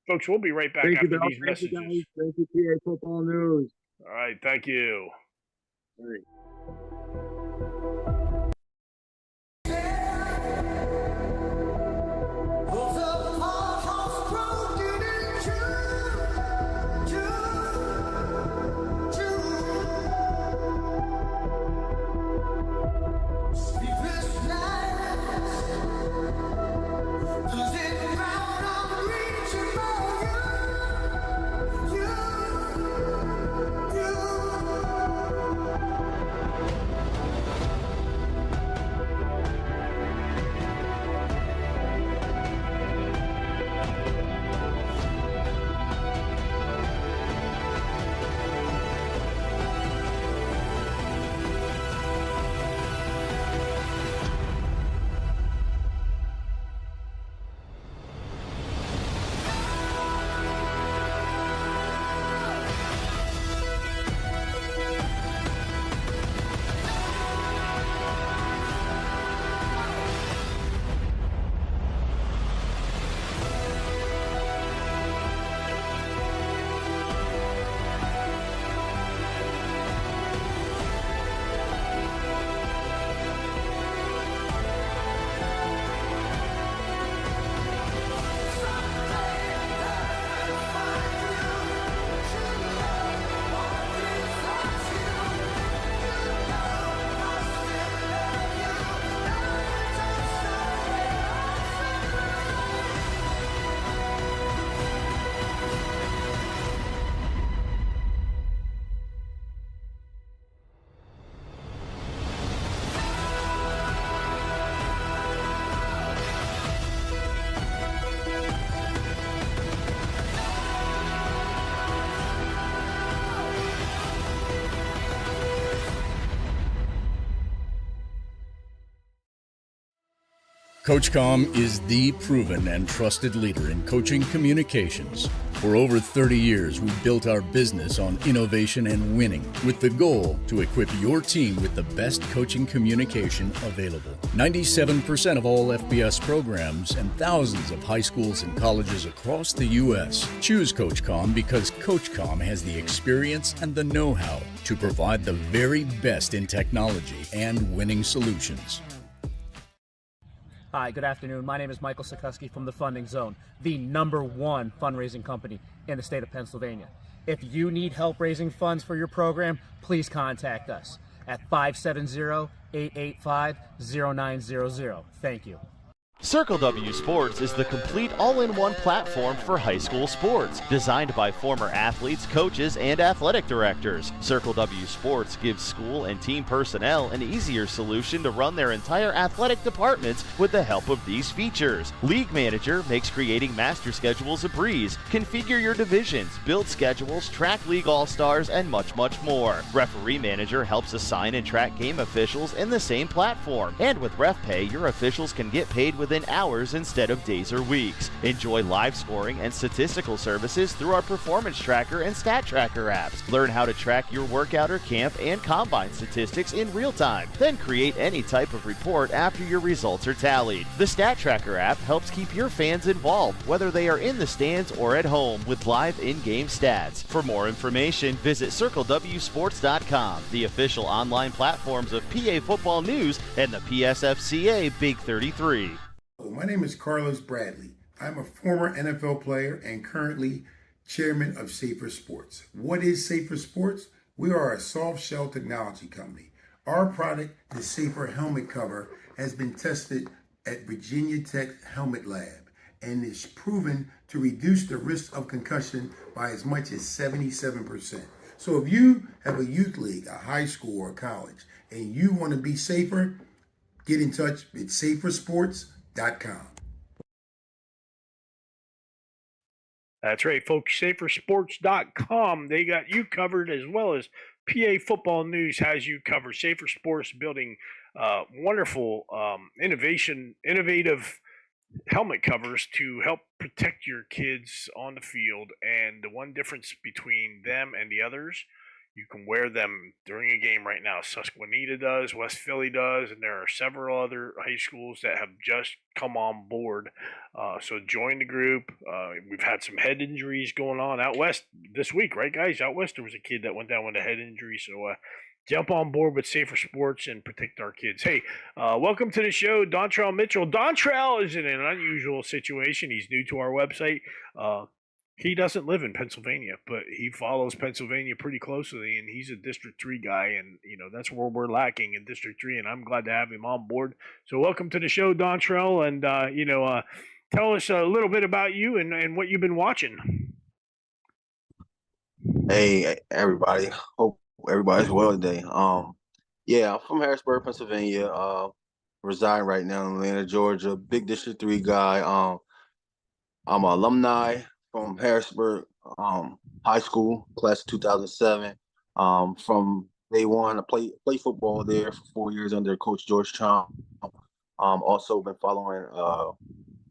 S4: Folks, we'll be right back after these messages.
S1: Thank you, PA Football News.
S4: All right, thank you.
S1: All right.
S3: CoachComm is the proven and trusted leader in coaching communications. For over 30 years, we've built our business on innovation and winning, with the goal to equip your team with the best coaching communication available. 97% of all FBS programs and thousands of high schools and colleges across the U.S. choose CoachComm because CoachComm has the experience and the know-how to provide the very best in technology and winning solutions.
S11: Hi, good afternoon. My name is Michael Sikoski from the Funding Zone, the #1 fundraising company in the state of Pennsylvania. If you need help raising funds for your program, please contact us at 570-885-0900. Thank you.
S20: Circle W Sports is the complete all-in-one platform for high school sports, designed by former athletes, coaches, and athletic directors. Circle W Sports gives school and team personnel an easier solution to run their entire athletic departments with the help of these features. League Manager makes creating master schedules a breeze. Configure your divisions, build schedules, track league all-stars, and much, much more. Referee Manager helps assign and track game officials in the same platform. And with RefPay, your officials can get paid within hours instead of days or weeks. Enjoy live scoring and statistical services through our Performance Tracker and Stat Tracker apps. Learn how to track your workout or camp and combine statistics in real time. Then create any type of report after your results are tallied. The Stat Tracker app helps keep your fans involved, whether they are in the stands or at home, with live in-game stats. For more information, visit CircleWSports.com, the official online platforms of PA Football News and the PSFCA Big 33.
S12: My name is Carlos Bradley. I'm a former NFL player and currently chairman of Safer Sports. What is Safer Sports? We are a soft shell technology company. Our product, the Safer Helmet Cover, has been tested at Virginia Tech Helmet Lab and is proven to reduce the risk of concussion by as much as 77%. So if you have a youth league, a high school or a college, and you want to be safer, get in touch with safersports.com.
S4: That's right, folks. SaferSports.com. They got you covered, as well as PA Football News has you covered. Safer Sports building wonderful, innovative helmet covers to help protect your kids on the field. And the one difference between them and the others, you can wear them during a game right now. Susquehanna does, West Philly does, and there are several other high schools that have just come on board. So join the group. We've had some head injuries going on out west this week, right, guys? Out west, there was a kid that went down with a head injury. So jump on board with Safer Sports and protect our kids. Hey, welcome to the show, Dontrell Mitchell. Dontrell is in an unusual situation. He's new to our website. He doesn't live in Pennsylvania, but he follows Pennsylvania pretty closely, and he's a District 3 guy, and, that's where we're lacking in District 3, and I'm glad to have him on board. So welcome to the show, Dontrell, and, tell us a little bit about you and what you've been watching.
S22: Hey, everybody. Hope everybody's well today. Yeah, I'm from Harrisburg, Pennsylvania, reside right now in Atlanta, Georgia, big District 3 guy. I'm an alumni from Harrisburg High School, class of 2007. From day one, I played football there for 4 years under Coach George Chomp. Also been following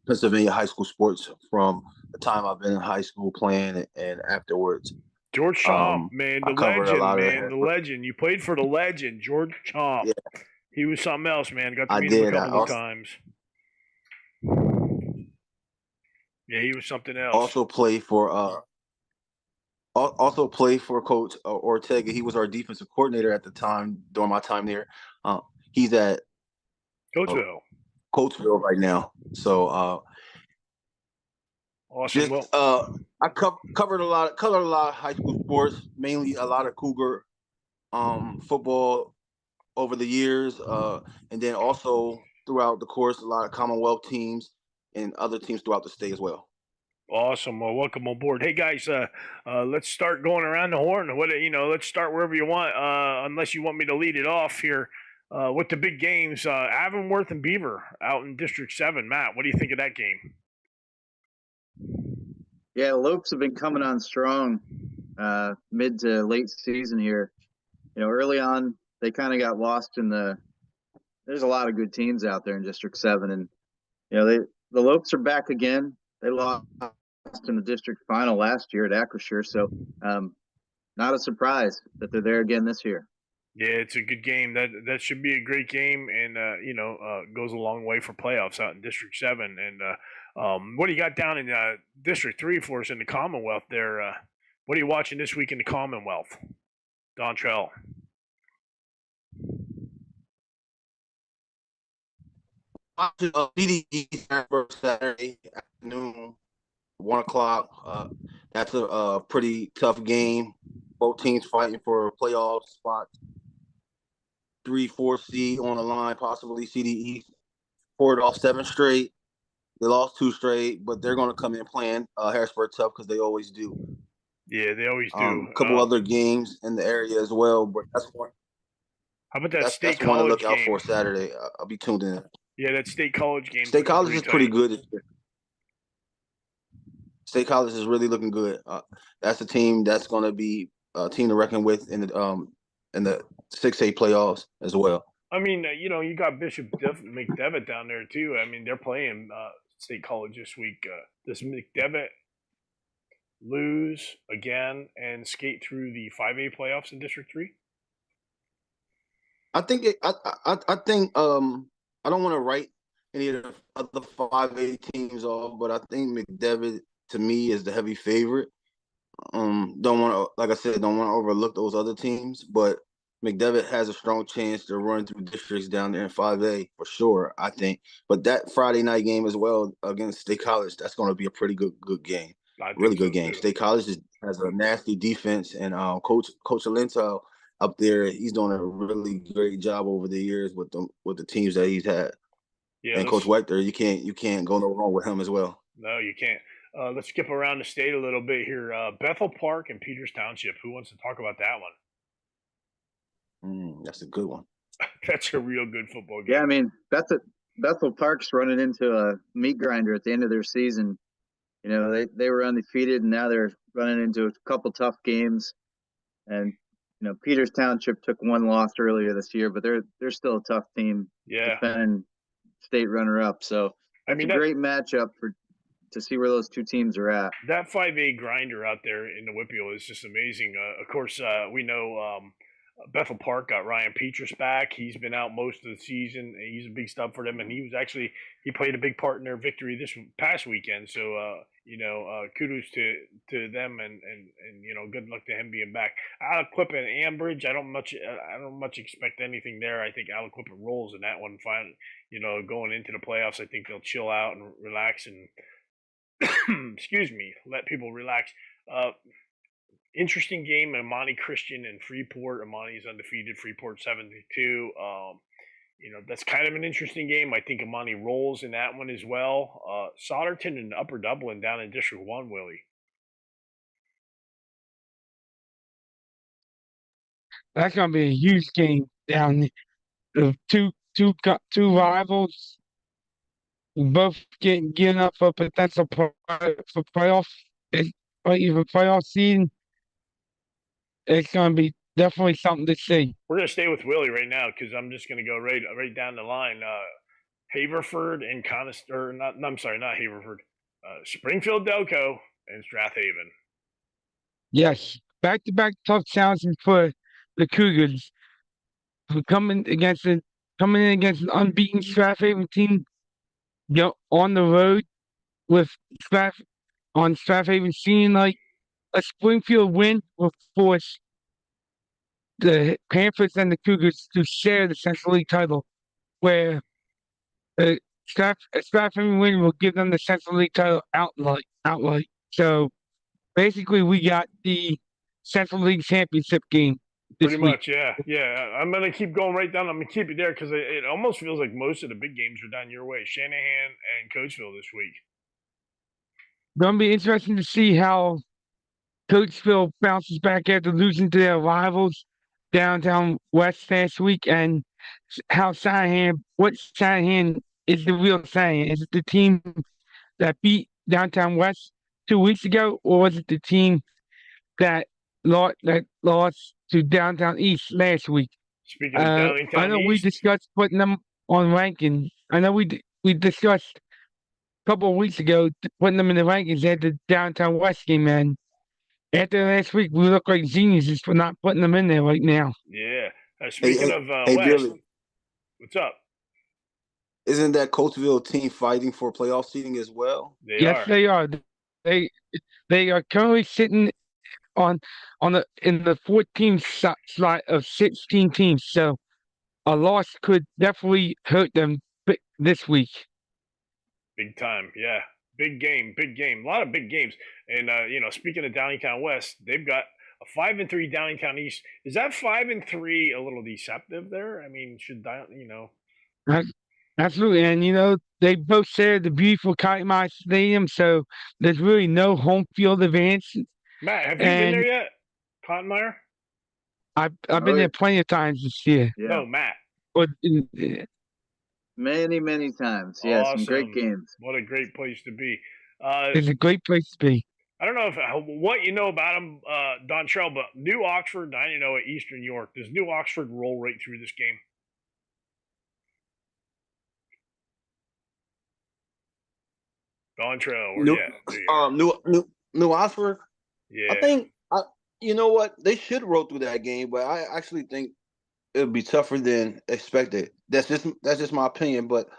S22: Pennsylvania high school sports from the time I've been in high school playing and afterwards.
S4: George Chomp, man, the legend. You played for the legend, George Chomp. Yeah. He was something else, man. Got to meet him a couple of times. Yeah, he was something else.
S22: Also played for Coach Ortega. He was our defensive coordinator at the time during my time there. He's at
S4: Coatesville
S22: right now. So
S4: awesome.
S22: I covered a lot of high school sports, mainly a lot of Cougar football over the years, and then also throughout the course a lot of Commonwealth teams and other teams throughout the state as well.
S4: Awesome. Well, welcome on board. Hey guys, let's start going around the horn. Let's start wherever you want, unless you want me to lead it off here with the big games. Avonworth and Beaver out in District 7. Matt, what do you think of that game?
S5: Yeah, Lopes have been coming on strong mid to late season here. Early on, they kind of got lost in there's a lot of good teams out there in District 7, and the Lopes are back again. They lost in the district final last year at Acrisure, so not a surprise that they're there again this year.
S4: Yeah, it's a good game. That should be a great game, and goes a long way for playoffs out in District 7. And what do you got down in District 3 for us in the Commonwealth there? What are you watching this week in the Commonwealth, Dontrell?
S22: Watching CDE Saturday afternoon, 1 o'clock. That's a pretty tough game. Both teams fighting for a playoff spot. 3-4 seed on the line, possibly CDE poured off 7 straight. They lost 2 straight, but they're going to come in playing Harrisburg tough because they always do.
S4: Yeah, they always do.
S22: A couple other games in the area as well, but that's one.
S4: How about that State
S22: That's one to
S4: College
S22: look out
S4: game?
S22: for Saturday. I'll be tuned in.
S4: Yeah, that State College game.
S22: State College is pretty good this year. State College is really looking good. That's a team that's going to be a team to reckon with in the 6A playoffs as well.
S4: I mean, you got Bishop McDevitt down there too. I mean, they're playing State College this week. Does McDevitt lose again and skate through the 5A playoffs in District 3?
S22: I think I think I don't want to write any of the other 5A teams off, but I think McDevitt to me is the heavy favorite. Don't want to, like I said, don't want to overlook those other teams, but McDevitt has a strong chance to run through districts down there in 5A for sure, I think. But that Friday night game as well against State College, that's going to be a pretty good game. Really good game. State College has a nasty defense, and Coach Alento up there, he's doing a really great job over the years with the teams that he's had.
S4: Yeah,
S22: and Coach Wechter, you can't go no wrong with him as well.
S4: No, you can't. Let's skip around the state a little bit here. Bethel Park and Peters Township. Who wants to talk about that one?
S22: That's a good one.
S4: That's a real good football game.
S5: Yeah, I mean, Bethel Park's running into a meat grinder at the end of their season. They were undefeated, and now they're running into a couple tough games. And Peters Township took 1 loss earlier this year, but they're still a tough team.
S4: Yeah,
S5: defending state runner-up. So it's a great matchup to see where those two teams are at.
S4: That 5A grinder out there in the Whippeal is just amazing. Of course, we know Bethel Park got Ryan Petrus back. He's been out most of the season. He's a big stub for them, and he played a big part in their victory this past weekend. So kudos to them, and good luck to him being back. Aliquippa and Ambridge, I don't much expect anything there. I think Aliquippa rolls in that one. Fine, going into the playoffs, I think they'll chill out and relax and let people relax. Interesting game, Amani Christian and Freeport. Amani's undefeated, Freeport 72. That's kind of an interesting game. I think Amani rolls in that one as well. Solderton and Upper Dublin down in District 1, Willie.
S8: That's gonna be a huge game down there. Two rivals, both getting up for potential for playoff, or even playoff season. It's gonna be definitely something to see.
S4: We're gonna stay with Willie right now because I'm just gonna go right down the line. Haverford and not Haverford. Springfield Delco and Strathaven.
S8: Yes, back-to-back tough challenges for the Cougars. Coming in against an unbeaten Strathaven team, on the road with Strathaven, seeing like a Springfield win will force the Panthers and the Cougars to share the Central League title, where a Strathaven win will give them the Central League title outright. So basically, we got the Central League championship game this
S4: Pretty
S8: week.
S4: much, yeah. I'm gonna keep going right down. I'm gonna keep it there because it almost feels like most of the big games are down your way. Shanahan and Coachville this week.
S8: Gonna be interesting to see how Coachville bounces back after losing to their rivals downtown West last week, and how what Shanahan is the real Shanahan. Is it the team that beat downtown West 2 weeks ago, or was it the team that lost to downtown East last week?
S4: Speaking of downtown
S8: I know
S4: East,
S8: we discussed putting them on rankings. I know we discussed couple of weeks ago, putting them in the rankings at the Downtown West game, man. After last week, we look like geniuses for not putting them in there right now.
S4: Yeah. Speaking of
S22: Hey,
S4: West,
S22: Billy,
S4: what's up?
S22: isn't that Coatesville team fighting for playoff seeding as well?
S4: They
S8: Yes,
S4: are.
S8: they are. They are currently sitting in the 14th slot of 16 teams. So a loss could definitely hurt them this week.
S4: Big time, yeah. Big game, big game. A lot of big games. And speaking of Downingtown West, they've got a 5-3 Downingtown East. Is that 5-3 a little deceptive there? I mean,
S8: Absolutely, and they both share the beautiful Kite Stadium, so there's really no home field advantage.
S4: Matt, have you been there yet? Cottonmire?
S8: I've been there plenty of times this year.
S5: Yeah.
S4: No, Matt.
S5: Many times. Yeah,
S4: Awesome.
S5: some great games.
S4: What a great place to be.
S8: It's a great place to be.
S4: I don't know what you know about them, Don Trell, but New Oxford, 9-0 at Eastern York. Does New Oxford roll right through this game? Don Trell, where you at?
S22: New Oxford.
S4: Yeah.
S22: I think you know what, they should roll through that game, but I actually think it'll be tougher than expected. That's just my opinion, but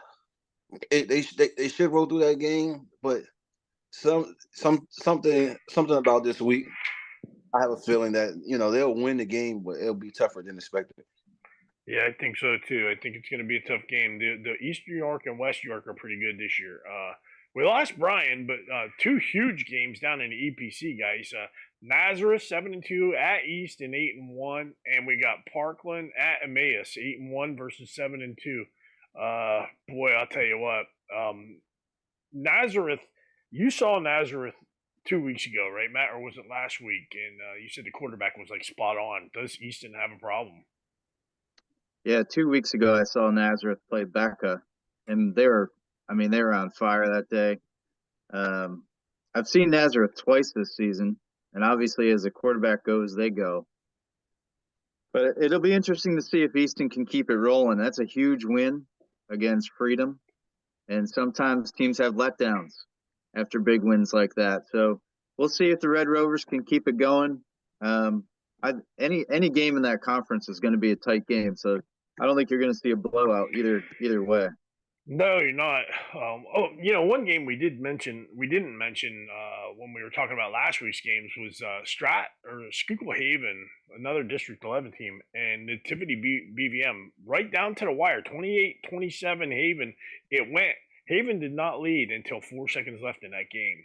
S22: they should roll through that game. But something about this week, I have a feeling that they'll win the game, but it'll be tougher than expected.
S4: Yeah, I think so too. I think it's going to be a tough game. The Eastern York and West York are pretty good this year. We lost Brian, but two huge games down in the EPC, guys. Nazareth 7-2 at East and 8-1, and we got Parkland at Emmaus 8-1 versus 7-2. Boy, I'll tell you what. Nazareth, you saw Nazareth 2 weeks ago, right, Matt, or was it last week? And you said the quarterback was like spot on. Does Easton have a problem?
S5: Yeah, 2 weeks ago I saw Nazareth play Becca, and they were on fire that day. I've seen Nazareth twice this season, and obviously as the quarterback goes, they go. But it'll be interesting to see if Easton can keep it rolling. That's a huge win against Freedom, and sometimes teams have letdowns after big wins like that. So we'll see if the Red Rovers can keep it going. Any game in that conference is going to be a tight game, so I don't think you're going to see a blowout either way.
S4: No, you're not. One game we didn't mention when we were talking about last week's games was Schuylkill Haven, another District 11 team, and Nativity BVM, right down to the wire, 28-27 Haven. It went. Haven did not lead until 4 seconds left in that game.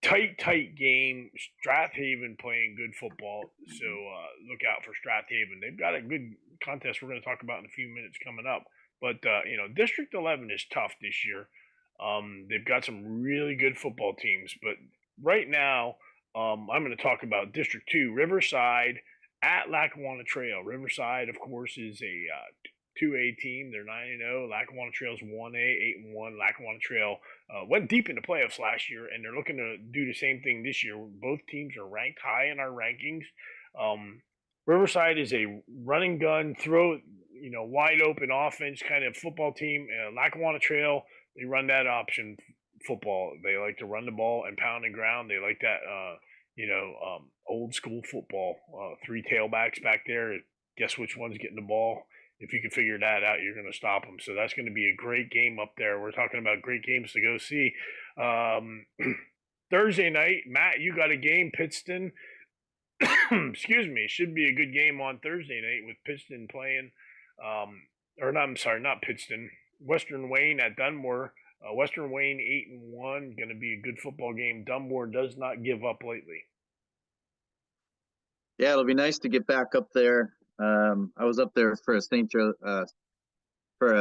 S4: Tight game. Strathaven playing good football, so look out for Strathaven. They've got a good contest we're going to talk about in a few minutes coming up. But, District 11 is tough this year. They've got some really good football teams. But right now, I'm going to talk about District 2, Riverside at Lackawanna Trail. Riverside, of course, is a 2A team. They're 9-0. Lackawanna Trail's 1A, 8-1. Lackawanna Trail went deep into playoffs last year, and they're looking to do the same thing this year. Both teams are ranked high in our rankings. Riverside is a running gun, wide open offense kind of football team. Lackawanna Trail, they run that option football. They like to run the ball and pound the ground. They like that, old school football. 3 tailbacks back there. Guess which one's getting the ball? If you can figure that out, you're going to stop them. So that's going to be a great game up there. We're talking about great games to go see. Thursday night, Matt, you got a game, Pittston. Excuse me, should be a good game on Thursday night with Pittston playing, not Pittston, Western Wayne at Dunmore. Western Wayne 8-1, going to be a good football game. Dunmore does not give up lately.
S5: Yeah, it'll be nice to get back up there. I was up there for a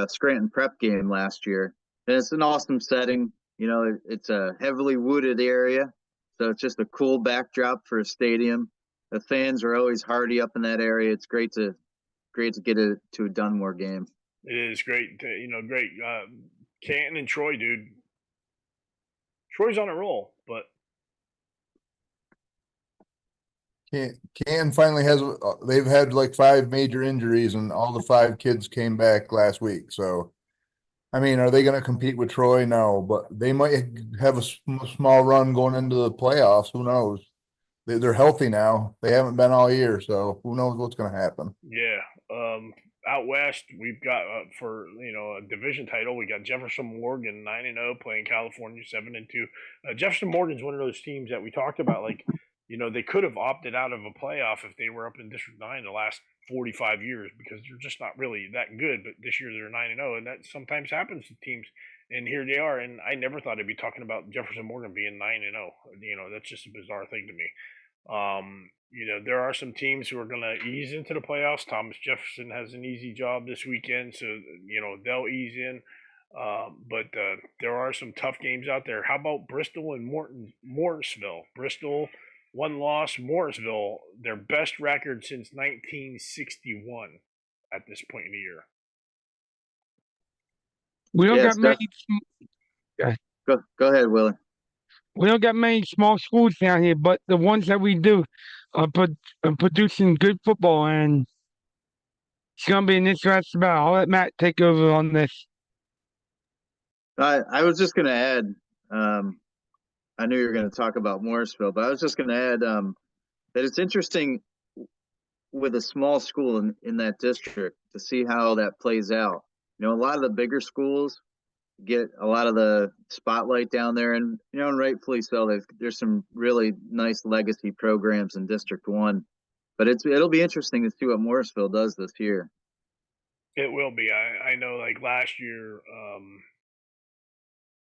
S5: Scranton Prep game last year, and it's an awesome setting. It's a heavily wooded area, so it's just a cool backdrop for a stadium. The fans are always hardy up in that area. It's great to get to a Dunmore game.
S4: It is great. Great. Canton and Troy, dude. Troy's on a roll, but
S7: Canton finally they've had like 5 major injuries, and all the 5 kids came back last week. So I mean, are they going to compete with Troy? No, but they might have a small run going into the playoffs. Who knows? They're healthy now. They haven't been all year, so who knows what's going to happen.
S4: Yeah. Out west, we've got for a division title. We got Jefferson Morgan 9-0 playing California 7-2. Jefferson Morgan's one of those teams that we talked about. Like, they could have opted out of a playoff if they were up in District 9 the last 45 years because they're just not really that good. But this year they're 9-0, and that sometimes happens to teams. And here they are. And I never thought I'd be talking about Jefferson Morgan being 9-0. That's just a bizarre thing to me. There are some teams who are going to ease into the playoffs. Thomas Jefferson has an easy job this weekend, so they'll ease in. But there are some tough games out there. How about Bristol and Morrisville? Bristol, 1 loss. Morrisville, their best record since 1961 at this point in the year.
S8: We don't got many.
S5: Go ahead, Willie.
S8: We don't got many small schools down here, but the ones that we do are producing good football, and it's going to be an interesting battle. I'll let Matt take over on this.
S5: I was just going to add, I knew you were going to talk about Morrisville, but I was just going to add that it's interesting with a small school in that district to see how that plays out. A lot of the bigger schools get a lot of the spotlight down there, and and rightfully so. There's some really nice legacy programs in District 1, but it'll be interesting to see what Morrisville does this year.
S4: It will be. I know, like last year,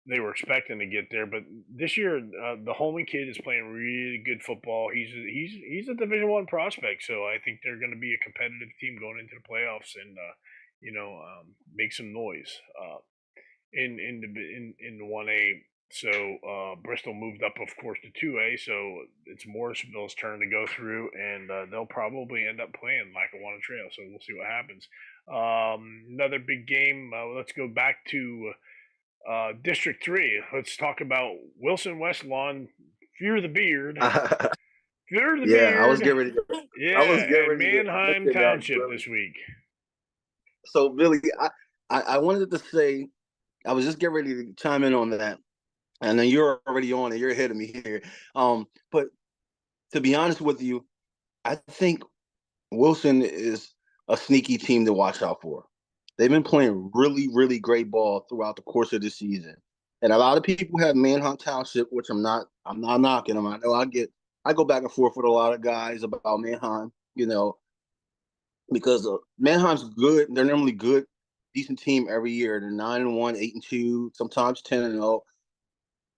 S4: they were expecting to get there, but this year the Holman kid is playing really good football. He's a Division I prospect, so I think they're going to be a competitive team going into the playoffs and make some noise in the 1A. So Bristol moved up, of course, to 2A, so it's Morrisville's turn to go through, and they'll probably end up playing Lackawanna Trail. So we'll see what happens. Another big game. Let's go back to District 3. Let's talk about Wilson West Lawn. Fear the Beard. Fear the Beard.
S22: I was getting ready.
S4: Yeah,
S22: I was getting ready
S4: Manheim Township this week.
S22: So Billy, I wanted to say, I was just getting ready to chime in on that, and then you're already on it. You're ahead of me here. But to be honest with you, I think Wilson is a sneaky team to watch out for. They've been playing really, really great ball throughout the course of the season, and a lot of people have Manheim Township, which I'm not knocking them. I know I go back and forth with a lot of guys about Manheim, because Manheim's good. They're normally good, decent team every year. They're 9-1, 8-2, sometimes 10-0.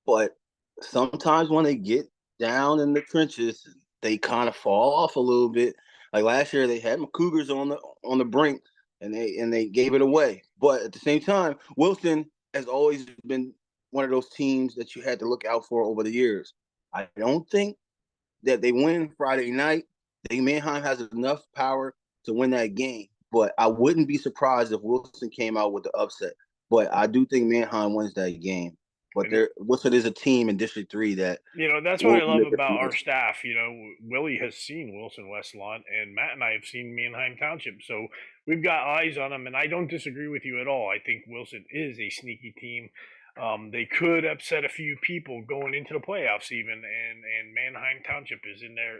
S22: But sometimes when they get down in the trenches, they kind of fall off a little bit. Like last year, they had my Cougars on the brink, and they gave it away. But at the same time, Wilson has always been one of those teams that you had to look out for over the years. I don't think that they win Friday night. Manheim has enough power to win that game, but I wouldn't be surprised if Wilson came out with the upset. But I do think Manheim wins that game. But Wilson is a team in District 3 that
S4: that's what I love about our staff. Willie has seen Wilson West Lawn, and Matt and I have seen Manheim Township, so we've got eyes on them. And I don't disagree with you at all. I think Wilson is a sneaky team. They could upset a few people going into the playoffs even, and Manheim Township is in their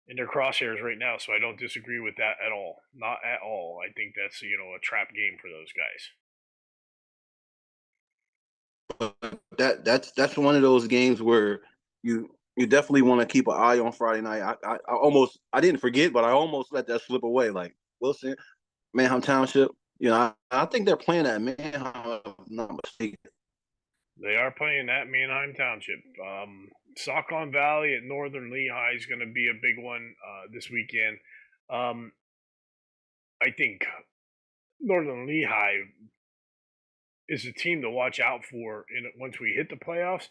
S4: in their crosshairs right now. So I don't disagree with that at all. Not at all. I think that's a trap game for those guys.
S22: That's one of those games where you definitely want to keep an eye on Friday night. I didn't forget, but I almost let that slip away. Like Wilson, Manheim Township. I think they're playing at Manheim, if I'm not mistaken.
S4: They are playing at Manheim Township. Saucon Valley at Northern Lehigh is going to be a big one this weekend. I think Northern Lehigh is a team to watch out for once we hit the playoffs.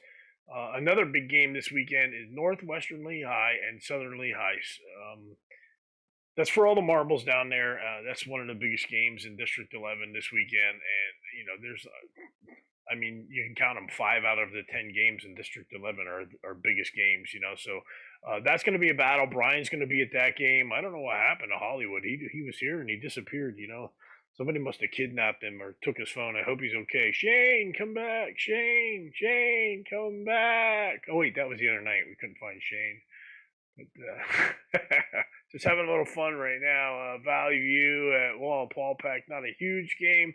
S4: Another big game this weekend is Northwestern Lehigh and Southern Lehigh. That's for all the marbles down there. That's one of the biggest games in District 11 this weekend. And, there's, you can count them 5 out of the 10 games in District 11 are biggest games, So that's going to be a battle. Brian's going to be at that game. I don't know what happened to Hollywood. He was here and he disappeared, Somebody must have kidnapped him or took his phone. I hope he's okay. Shane, come back. Shane, come back. Oh, wait, that was the other night. We couldn't find Shane. But, just having a little fun right now. Value U at Wall Paul Pack. Not a huge game.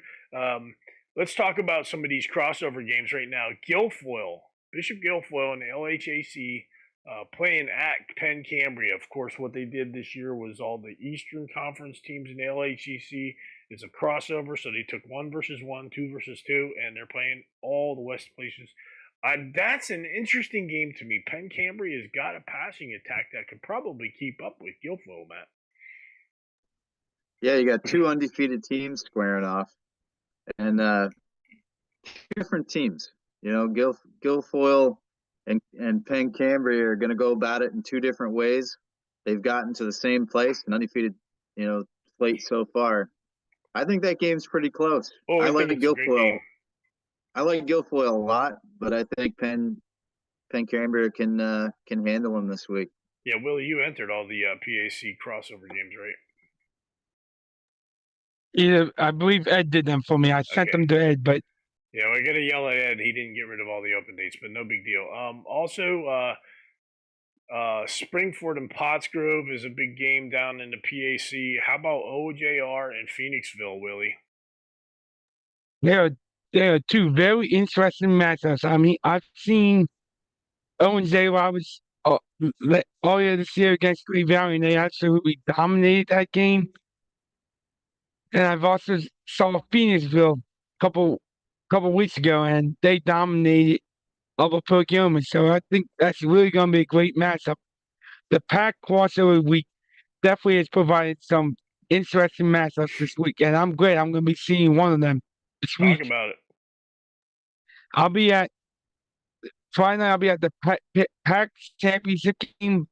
S4: Let's talk about some of these crossover games right now. Bishop Guilfoyle and the LHAC playing at Penn Cambria. Of course, what they did this year was all the Eastern Conference teams in the LHCC. It's a crossover, so they took 1 versus 1, 2 versus 2, and they're playing all the West places. That's an interesting game to me. Penn Cambria has got a passing attack that could probably keep up with Guilfoyle, Matt.
S5: Yeah, you got 2 undefeated teams squaring off, and different teams. You know, Guilfoyle and Penn Cambria are going to go about it in 2 different ways. They've gotten to the same place, an undefeated, slate so far. I think that game's pretty close. I like Guilfoyle. I like Guilfoyle a lot, but I think Penn Cambria can handle him this week.
S4: Yeah, Willie, you entered all the PAC crossover games, right?
S8: Yeah, I believe Ed did them for me. I sent them to Ed, but
S4: yeah, we got to yell at Ed. He didn't get rid of all the open dates, but no big deal. Also, Springford and Pottsgrove is a big game down in the PAC. How about OJR and Phoenixville, Willie?
S8: There are 2 very interesting matchups. I mean, I've seen Owen J. Roberts earlier this year against Green Valley, and they absolutely dominated that game. And I've also saw Phoenixville a couple weeks ago, and they dominated Upper Perkiomen. So I think that's really going to be a great matchup. The Pack crossover week definitely has provided some interesting matchups this week, and I'm glad I'm going to be seeing one of them this week.
S4: Talk about it.
S8: Friday night, I'll be at the Pack Championship game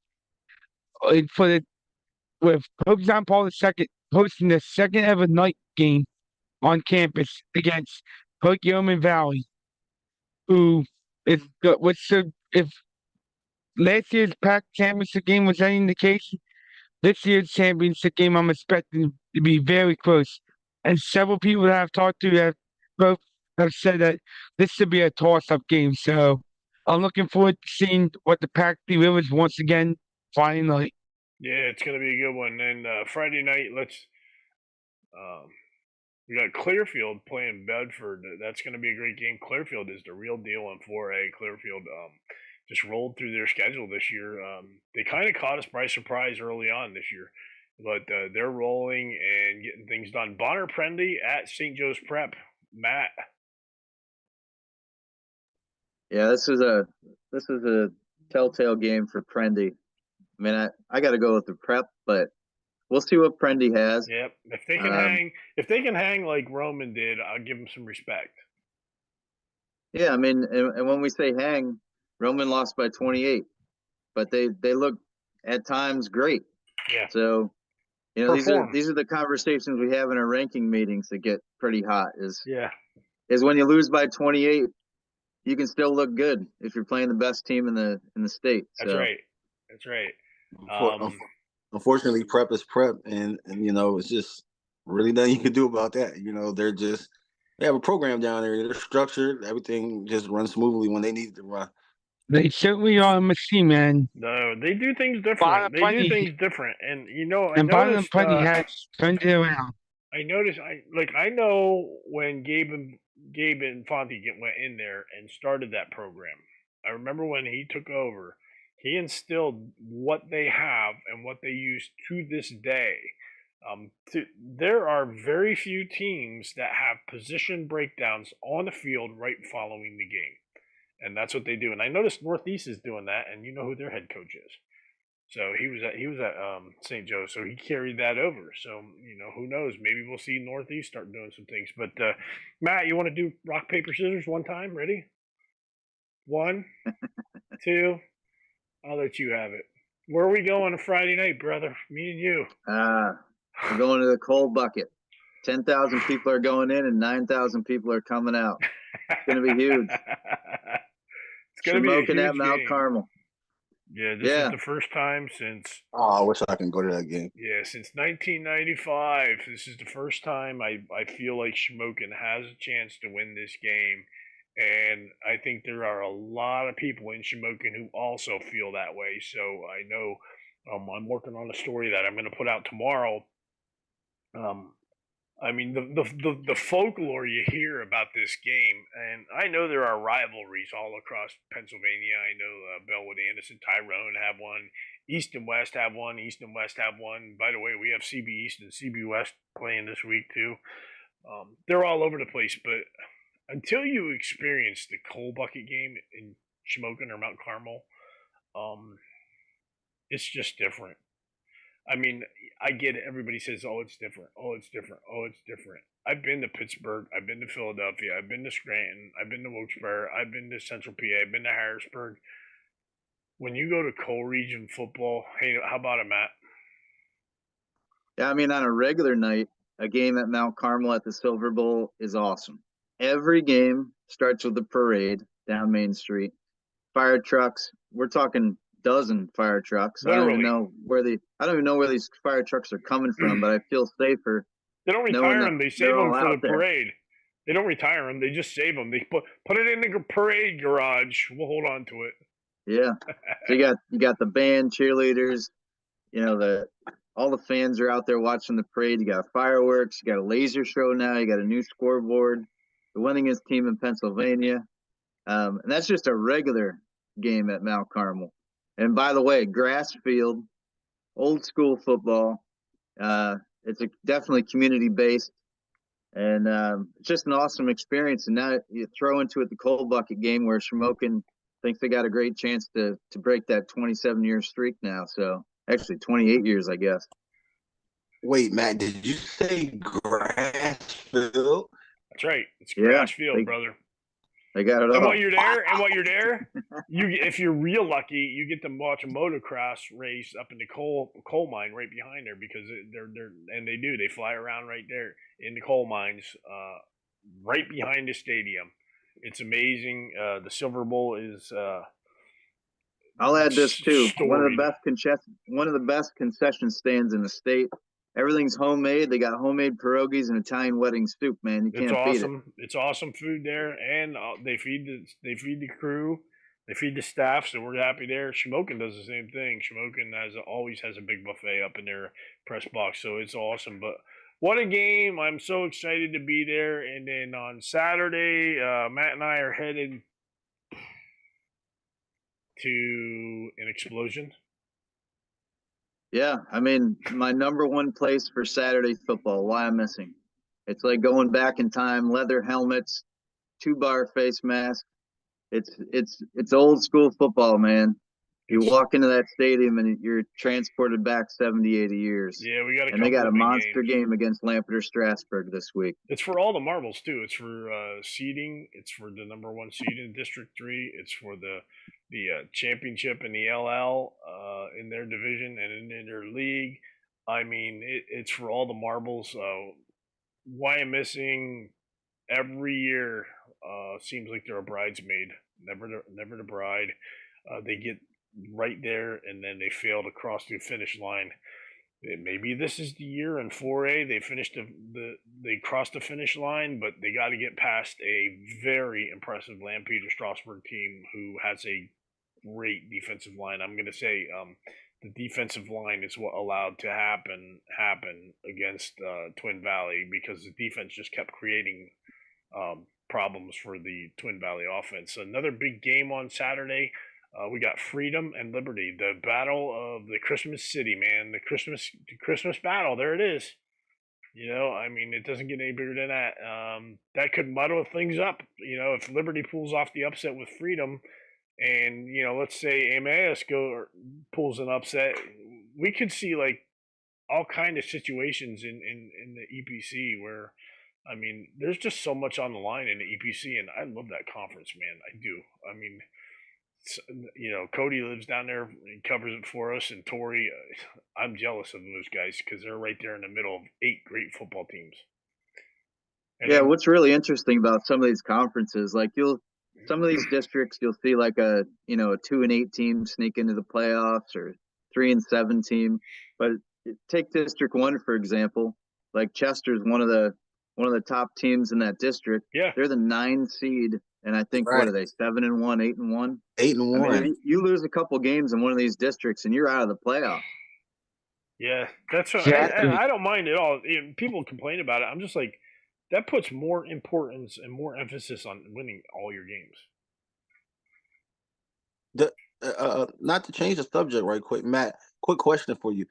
S8: with Pope John Paul II hosting the second ever night game on campus against Perkiomen Valley, who is good. If last year's Pack Championship game was any indication, this year's championship game I'm expecting to be very close. And several people that I've talked to have said that this should be a toss-up game. So I'm looking forward to seeing what the Pack delivers once again Friday night.
S4: Yeah, it's going to be a good one. And Friday night, we got Clearfield playing Bedford. That's going to be a great game. Clearfield is the real deal in 4A. Clearfield just rolled through their schedule this year. They kind of caught us by surprise early on this year, but they're rolling and getting things done. Bonner Prendy at St. Joe's Prep. Matt.
S5: Yeah, this is a telltale game for Prendy. I mean, I got to go with the Prep, but we'll see what Prendy has.
S4: Yep. If they can hang like Roman did, I'll give them some respect.
S5: Yeah, I mean, and when we say hang, Roman lost by 28, but they look at times great.
S4: Yeah.
S5: So, these are the conversations we have in our ranking meetings that get pretty hot. Is when you lose by 28, you can still look good if you're playing the best team in the state.
S4: That's right. That's right.
S22: Unfortunately, Prep is Prep, and it's just really nothing you can do about that. They have a program down there. They're structured. Everything just runs smoothly when they need it to run.
S8: They certainly are a machine, man.
S4: No, they do things different. And
S8: Bonner Prendy has turned it around.
S4: I noticed. I know when Gabe and Fonte went in there and started that program. I remember when he took over. He instilled what they have and what they use to this day. There are very few teams that have position breakdowns on the field right following the game. And that's what they do. And I noticed Northeast is doing that, and you know who their head coach is. So he was at St. Joe, so he carried that over. So, who knows? Maybe we'll see Northeast start doing some things. But, Matt, you want to do rock, paper, scissors one time? Ready? 1, 2... I'll let you have it. Where are we going on Friday night, brother? Me and you.
S5: We're going to the cold bucket. 10,000 people are going in and 9,000 people are coming out. It's going to be huge.
S4: It's going to be a huge
S5: at Mount
S4: game.
S5: Carmel.
S4: Yeah, this is the first time since.
S22: Oh, I wish I can go to that game.
S4: Yeah, since 1995, this is the first time I feel like Shamokin has a chance to win this game. And I think there are a lot of people in Shamokin who also feel that way. So I know I'm working on a story that I'm going to put out tomorrow. I mean, the folklore you hear about this game, and I know there are rivalries all across Pennsylvania. I know Bellwood, Anderson, Tyrone have one. East and West have one. East and West have one. By the way, we have CB East and CB West playing this week too. They're all over the place, but until you experience the coal bucket game in Shamokin or Mount Carmel, it's just different. I mean, I get it. Everybody says, "Oh, it's different. Oh, it's different. Oh, it's different." I've been to Pittsburgh. I've been to Philadelphia. I've been to Scranton. I've been to Wilkes-Barre. I've been to Central PA. I've been to Harrisburg. When you go to coal region football, hey, how about it, Matt?
S5: Yeah, I mean, on a regular night, a game at Mount Carmel at the Silver Bowl is awesome. Every game starts with a parade down Main Street. Fire trucks. We're talking dozen fire trucks. I don't even know where these fire trucks are coming from, but I feel safer.
S4: They don't retire them. They save them for the
S5: there.
S4: parade. They don't retire them. They just save them. They put it in the parade garage. We'll hold on to it.
S5: Yeah. So you got the band, cheerleaders. You know, all the fans are out there watching the parade. You got fireworks. You got a laser show now. You got a new scoreboard. The winningest team in Pennsylvania. And that's just a regular game at Mount Carmel. And by the way, grass field, old school football. It's definitely community based, and it's just an awesome experience. And now you throw into it the coal bucket game where Shamokin thinks they got a great chance to break that 27-year streak now. So actually 28 years, I guess.
S22: Wait, Matt, did you say grass field?
S4: That's right. It's grass field, brother.
S5: They got it all.
S4: And while you're there, if you're real lucky, you get to watch a motocross race up in the coal mine right behind there, because they fly around right there in the coal mines, right behind the stadium. It's amazing. The Silver Bowl is.
S5: I'll add this too. One of the best concession stands in the state. Everything's homemade. They got homemade pierogies and Italian wedding soup, man. You can't beat it.
S4: It's awesome food there, and they feed the crew, they feed the staff, so we're happy there. Shamokin does the same thing. Shamokin always has a big buffet up in their press box, so it's awesome. But what a game! I'm so excited to be there. And then on Saturday, Matt and I are headed to an explosion.
S5: Yeah, I mean, my number one place for Saturday football. Why I'm missing? It's like going back in time. Leather helmets, 2-bar face mask. It's old school football, man. You walk into that stadium and you're transported back 70, 80 years.
S4: Yeah, we got
S5: and they got a monster game against Lampeter Strasburg this week.
S4: It's for all the marbles too. It's for seeding. It's for the number one seed in District 3. It's for the championship in the LL in their division and in their league. I mean, it's for all the marbles. Why I'm missing every year seems like they're a bridesmaid, never the bride. They get right there and then they fail to cross the finish line. Maybe this is the year in 4A they crossed the finish line, but they got to get past a very impressive Lampeter Strasburg team who has a great defensive line. I'm going to say the defensive line is what allowed to happen against Twin Valley, because the defense just kept creating problems for the Twin Valley offense. So another big game on Saturday. We got Freedom and Liberty, the battle of the Christmas City, man. The Christmas battle. There it is. You know, I mean, it doesn't get any bigger than that. That could muddle things up. You know, if Liberty pulls off the upset with Freedom, and you know, let's say Emmaus pulls an upset, we could see like all kind of situations in the EPC where, I mean, there's just so much on the line in the EPC, and I love that conference, man. I do. I mean, you know, Cody lives down there, he covers it for us, and Tori, I'm jealous of those guys because they're right there in the middle of 8 great football teams. And
S5: what's really interesting about some of these conferences, like you'll some of these districts, you'll see like a 2-8 team sneak into the playoffs, or 3-7 team. But take District 1 for example. Like Chester's one of the top teams in that district.
S4: Yeah,
S5: they're the 9 seed, and I think what are they, 7-1, 8-1?
S22: 8-1.
S5: I mean, you lose a couple games in one of these districts, and you're out of the playoff.
S4: Yeah, that's what
S8: Exactly.
S4: I don't mind at all. People complain about it. I'm just like, that puts more importance and more emphasis on winning all your games.
S22: Not to change the subject right quick, Matt, quick question for you.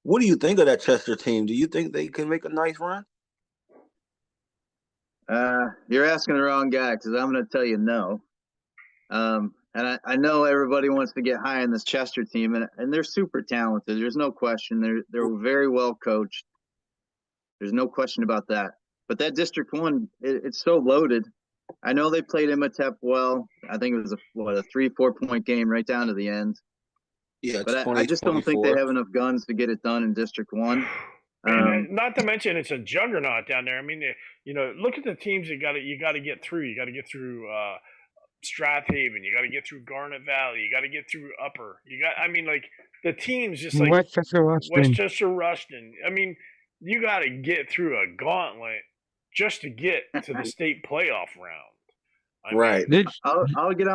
S22: What do you think of that Chester team? Do you think they can make a nice run?
S5: You're asking the wrong guy, because I'm going to tell you no. And I know everybody wants to get high in this Chester team, and they're super talented. There's no question. They're very well coached. There's no question about that. But that District 1, it's so loaded. I know they played Imhotep well. I think it was a 3-4 point game right down to the end.
S22: Yeah,
S5: but I just don't think they have enough guns to get it done in District 1.
S4: And not to mention, it's a juggernaut down there. I mean, look at the teams you got to get through. You got to get through Strathaven. You got to get through Garnet Valley. You got to get through Upper. The teams just like Westchester Ruston. I mean, you got to get through a gauntlet just to get to the state playoff round.
S5: I'll get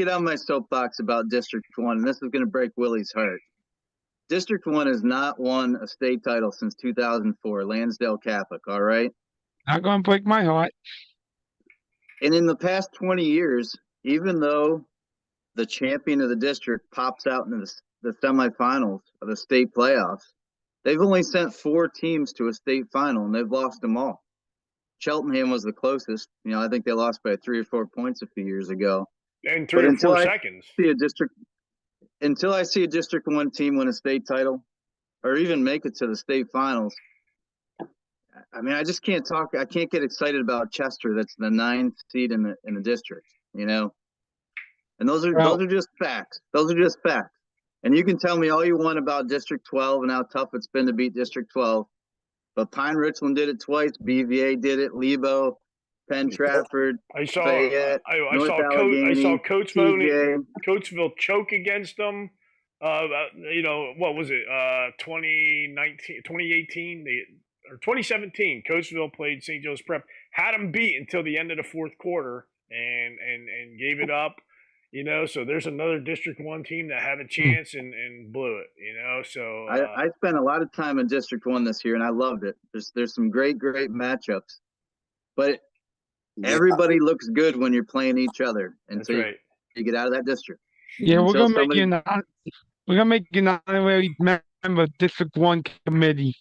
S5: on my soapbox about District 1, and this is going to break Willie's heart. District 1 has not won a state title since 2004, Lansdale Catholic, all right?
S8: Not going to break my heart.
S5: And in the past 20 years, even though the champion of the district pops out into the semifinals of the state playoffs, they've only sent 4 teams to a state final, and they've lost them all. Cheltenham was the closest. I think they lost by 3 or 4 points a few years ago.
S4: And 3 or 4 seconds.
S5: Until I see a District 1 team win a state title, or even make it to the state finals, I mean, I just can't talk. I can't get excited about Chester. That's the 9th seed in the district. And those are just facts. Those are just facts. And you can tell me all you want about District 12 and how tough it's been to beat District 12. But Pine Richland did it twice. BVA did it. Lebo, Penn Trafford.
S4: I saw
S5: Allegheny,
S4: Coatesville choke against them. What was it? 2018, or 2017. Coatesville played St. Joe's Prep, had them beat until the end of the 4th quarter, and gave it up. So there's another District 1 team that had a chance and blew it. So
S5: I spent a lot of time in District 1 this year, and I loved it. There's some great matchups, but everybody looks good when you're playing each other until you get out of that district.
S8: Yeah, we're gonna make you an honorary member of District 1 committee.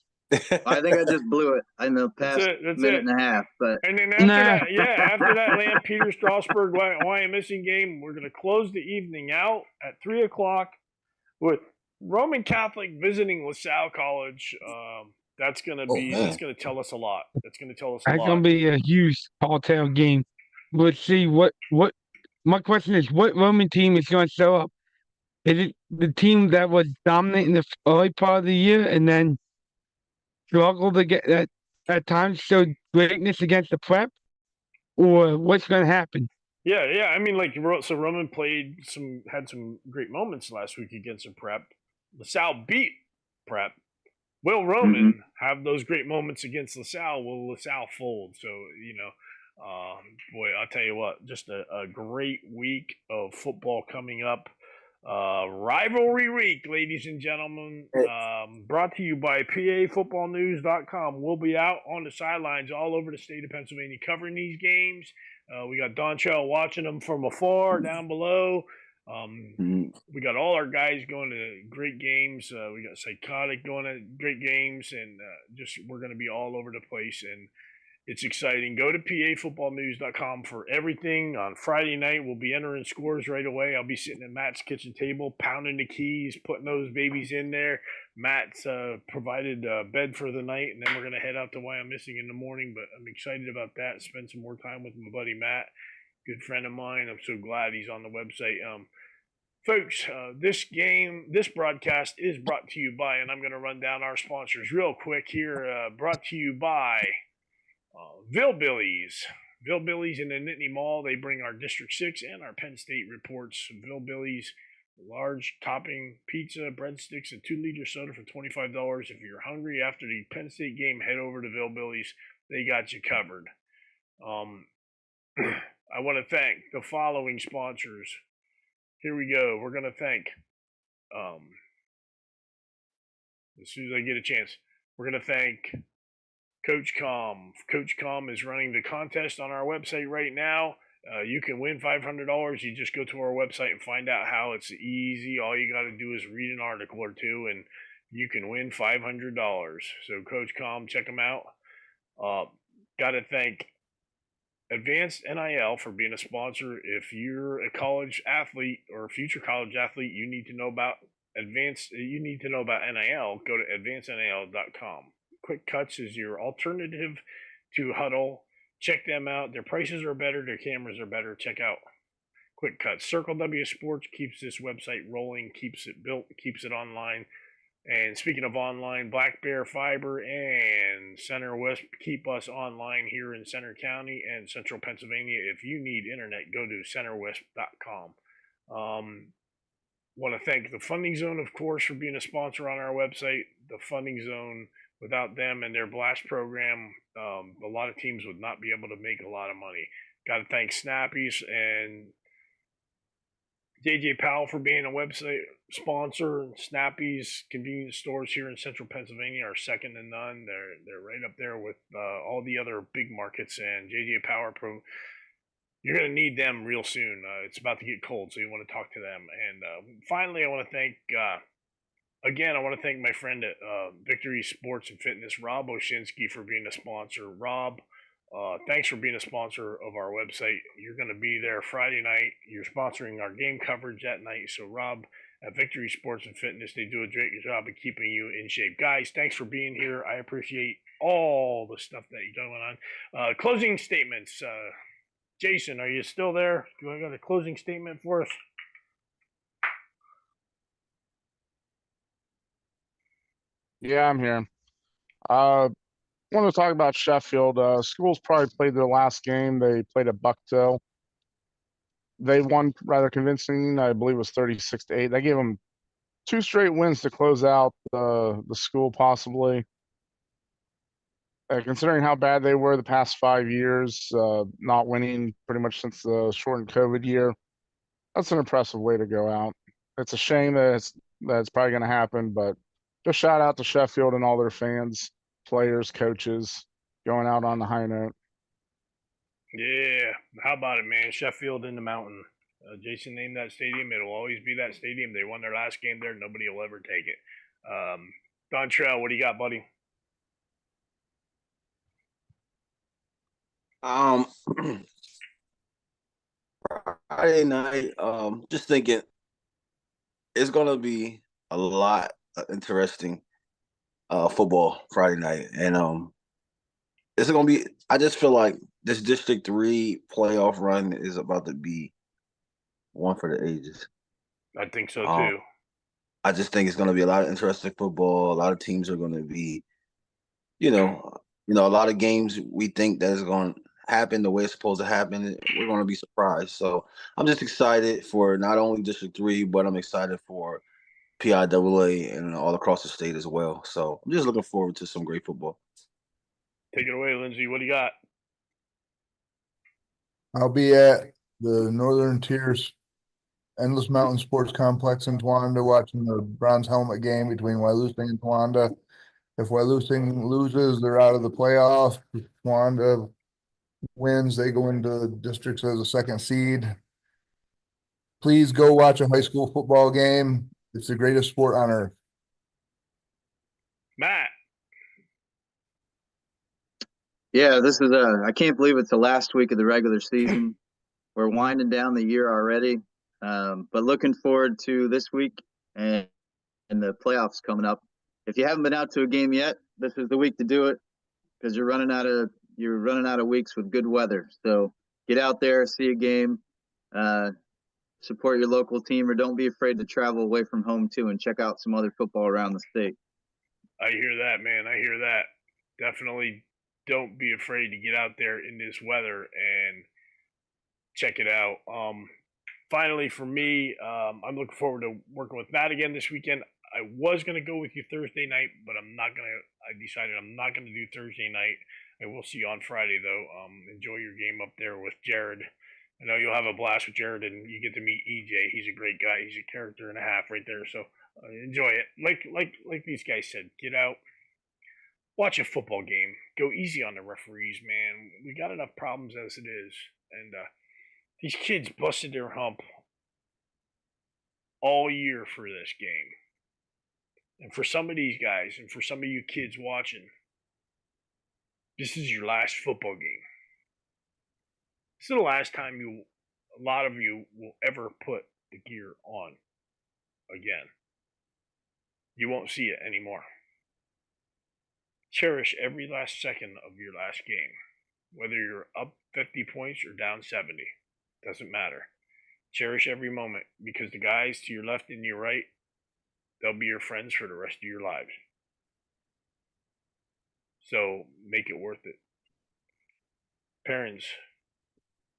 S5: I think I just blew it in the past minute and a half. But
S4: and then after that Lampeter Strasburg Wyomissing game, we're going to close the evening out at 3:00 with Roman Catholic visiting LaSalle College. That's going to be that's going to tell us a lot. That's going to tell us a lot.
S8: That's going to be a huge tall-tale game. Let's see what. My question is, what Roman team is going to show up? Is it the team that was dominant in the early part of the year and then struggle to get that at times show greatness against the Prep, or what's going to happen?
S4: Yeah. I mean, so Roman had some great moments last week against the Prep. LaSalle beat Prep. Will Roman have those great moments against LaSalle? Will LaSalle fold? So boy, I'll tell you what, just a great week of football coming up. Rivalry week, ladies and gentlemen, brought to you by PAFootballNews.com. We'll be out on the sidelines all over the state of Pennsylvania covering these games. We got Dontrell watching them from afar down below. We got all our guys going to great games. We got Psychotic going to great games, and we're going to be all over the place, and it's exciting. Go to PAFootballNews.com for everything. On Friday night, we'll be entering scores right away. I'll be sitting at Matt's kitchen table, pounding the keys, putting those babies in there. Matt's provided a bed for the night, and then we're going to head out to Wyomissing in the morning. But I'm excited about that. Spend some more time with my buddy Matt, good friend of mine. I'm so glad he's on the website. Folks, this broadcast is brought to you by, and I'm going to run down our sponsors real quick here. Brought to you by Ville Billies. Villbillies in the Nittany Mall, they bring our District 6 and our Penn State reports. Villbillies, large topping pizza, breadsticks, and 2-liter soda for $25. If you're hungry after the Penn State game, head over to Villbillies. They got you covered. I want to thank the following sponsors. Here we go. We're going to thank, as soon as I get a chance, we're going to thank Coach Com. Coach Com is running the contest on our website right now. You can win $500. You just go to our website and find out how. It's easy. All you got to do is read an article or two, and you can win $500. So Coach Com, check them out. Got to thank Advanced NIL for being a sponsor. If you're a college athlete or a future college athlete, you need to know about NIL. Go to advancednil.com. Quick Cuts is your alternative to Huddle. Check them out. Their prices are better. Their cameras are better. Check out Quick Cuts. Circle W Sports keeps this website rolling, keeps it built, keeps it online. And speaking of online, Black Bear Fiber and Center West keep us online here in Center County and Central Pennsylvania. If you need internet, go to centerwest.com. Want to thank the Funding Zone, of course, for being a sponsor on our website. The Funding Zone, without them and their Blast program, a lot of teams would not be able to make a lot of money. Got to thank Snappies and JJ Powell for being a website sponsor. Snappies convenience stores here in Central Pennsylvania are second to none. They're right up there with all the other big markets. And JJ Power Pro, you're going to need them real soon. It's about to get cold, so you want to talk to them. And finally, I want to thank again, I want to thank my friend at Victory Sports and Fitness, Rob Oshinsky, for being a sponsor. Rob, thanks for being a sponsor of our website. You're going to be there Friday night. You're sponsoring our game coverage that night. So, Rob, at Victory Sports and Fitness, they do a great job of keeping you in shape. Guys, thanks for being here. I appreciate all the stuff that you're doing on. Closing statements. Jason, are you still there? Do I got a closing statement for us?
S6: Yeah, I'm here. I want to talk about Sheffield. Schools probably played their last game. They played at Bucktail. They won rather convincing. I believe it was 36-8. They gave them 2 straight wins to close out the school, possibly. Considering how bad they were the past 5 years, not winning pretty much since the shortened COVID year, that's an impressive way to go out. It's a shame that it's probably going to happen, but just shout out to Sheffield and all their fans, players, coaches, going out on the high note.
S4: Yeah, how about it, man? Sheffield in the mountain. Jason named that stadium. It'll always be that stadium. They won their last game there. Nobody will ever take it. Dontrell, what do you got, buddy?
S22: Friday night, just thinking it's gonna be a lot of interesting football Friday night, and it's gonna be. I just feel like this District 3 playoff run is about to be one for the ages.
S4: I think so too.
S22: I just think it's gonna be a lot of interesting football. A lot of teams are gonna be, you know, a lot of games we think that is going to happen the way it's supposed to happen. We're going to be surprised. So I'm just excited for not only District 3, but I'm excited for PIAA and all across the state as well. So I'm just looking forward to some great football.
S4: Take it away, Lindsay. What do you got?
S7: I'll be at the Northern Tiers Endless Mountain Sports Complex in Towanda watching the bronze helmet game between Wyalusing and Towanda. If Wyalusing loses, they're out of the playoff. If Towanda wins, they go into the districts as a second seed. Please go watch a high school football game. It's the greatest sport on earth.
S4: Matt.
S5: Yeah, this is I can't believe it's the last week of the regular season. We're winding down the year already. But looking forward to this week and the playoffs coming up. If you haven't been out to a game yet, this is the week to do it because you're running out of weeks with good weather. So get out there, see a game, support your local team, or don't be afraid to travel away from home too and check out some other football around the state.
S4: I hear that, man. I hear that. Definitely don't be afraid to get out there in this weather and check it out. Finally, for me, I'm looking forward to working with Matt again this weekend. I was going to go with you Thursday night, but I decided I'm not going to do Thursday night. I will see you on Friday, though. Enjoy your game up there with Jared. I know you'll have a blast with Jared, and you get to meet EJ. He's a great guy. He's a character and a half right there, so enjoy it. Like these guys said, get out, watch a football game. Go easy on the referees, man. We got enough problems as it is, and these kids busted their hump all year for this game. And for some of these guys, and for some of you kids watching, this is your last football game. This is the last time a lot of you will ever put the gear on again. You won't see it anymore. Cherish every last second of your last game. Whether you're up 50 points or down 70. Doesn't matter. Cherish every moment, because the guys to your left and your right, they'll be your friends for the rest of your lives. So make it worth it. Parents,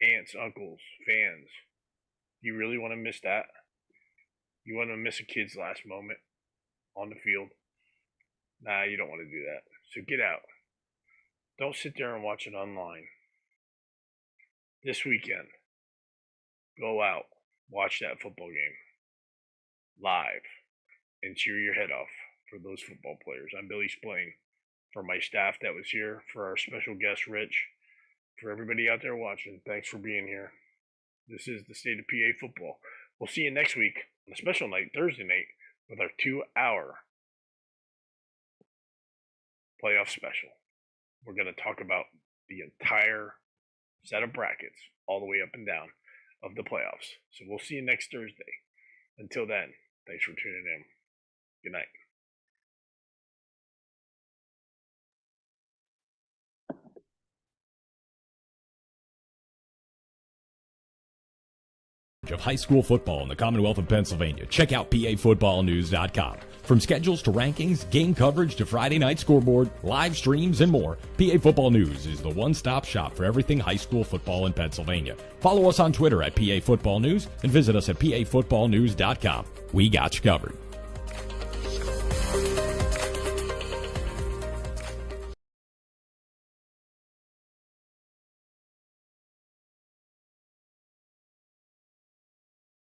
S4: aunts, uncles, fans, you really want to miss that? You want to miss a kid's last moment on the field? Nah, you don't want to do that. So get out. Don't sit there and watch it online. This weekend, go out, watch that football game live, and cheer your head off for those football players. I'm Billy Splain. For my staff that was here, for our special guest, Rich, for everybody out there watching, thanks for being here. This is the State of PA Football. We'll see you next week on a special night, Thursday night, with our 2-hour playoff special. We're going to talk about the entire set of brackets, all the way up and down, of the playoffs. So we'll see you next Thursday. Until then, thanks for tuning in. Good night.
S9: Of high school football in the Commonwealth of Pennsylvania. Check out PAFootballnews.com. From schedules to rankings, game coverage to Friday night scoreboard, live streams, and more, PA Football News is the one-stop shop for everything high school football in Pennsylvania. Follow us on Twitter at PA Football News and visit us at PAFootballnews.com. We got you covered.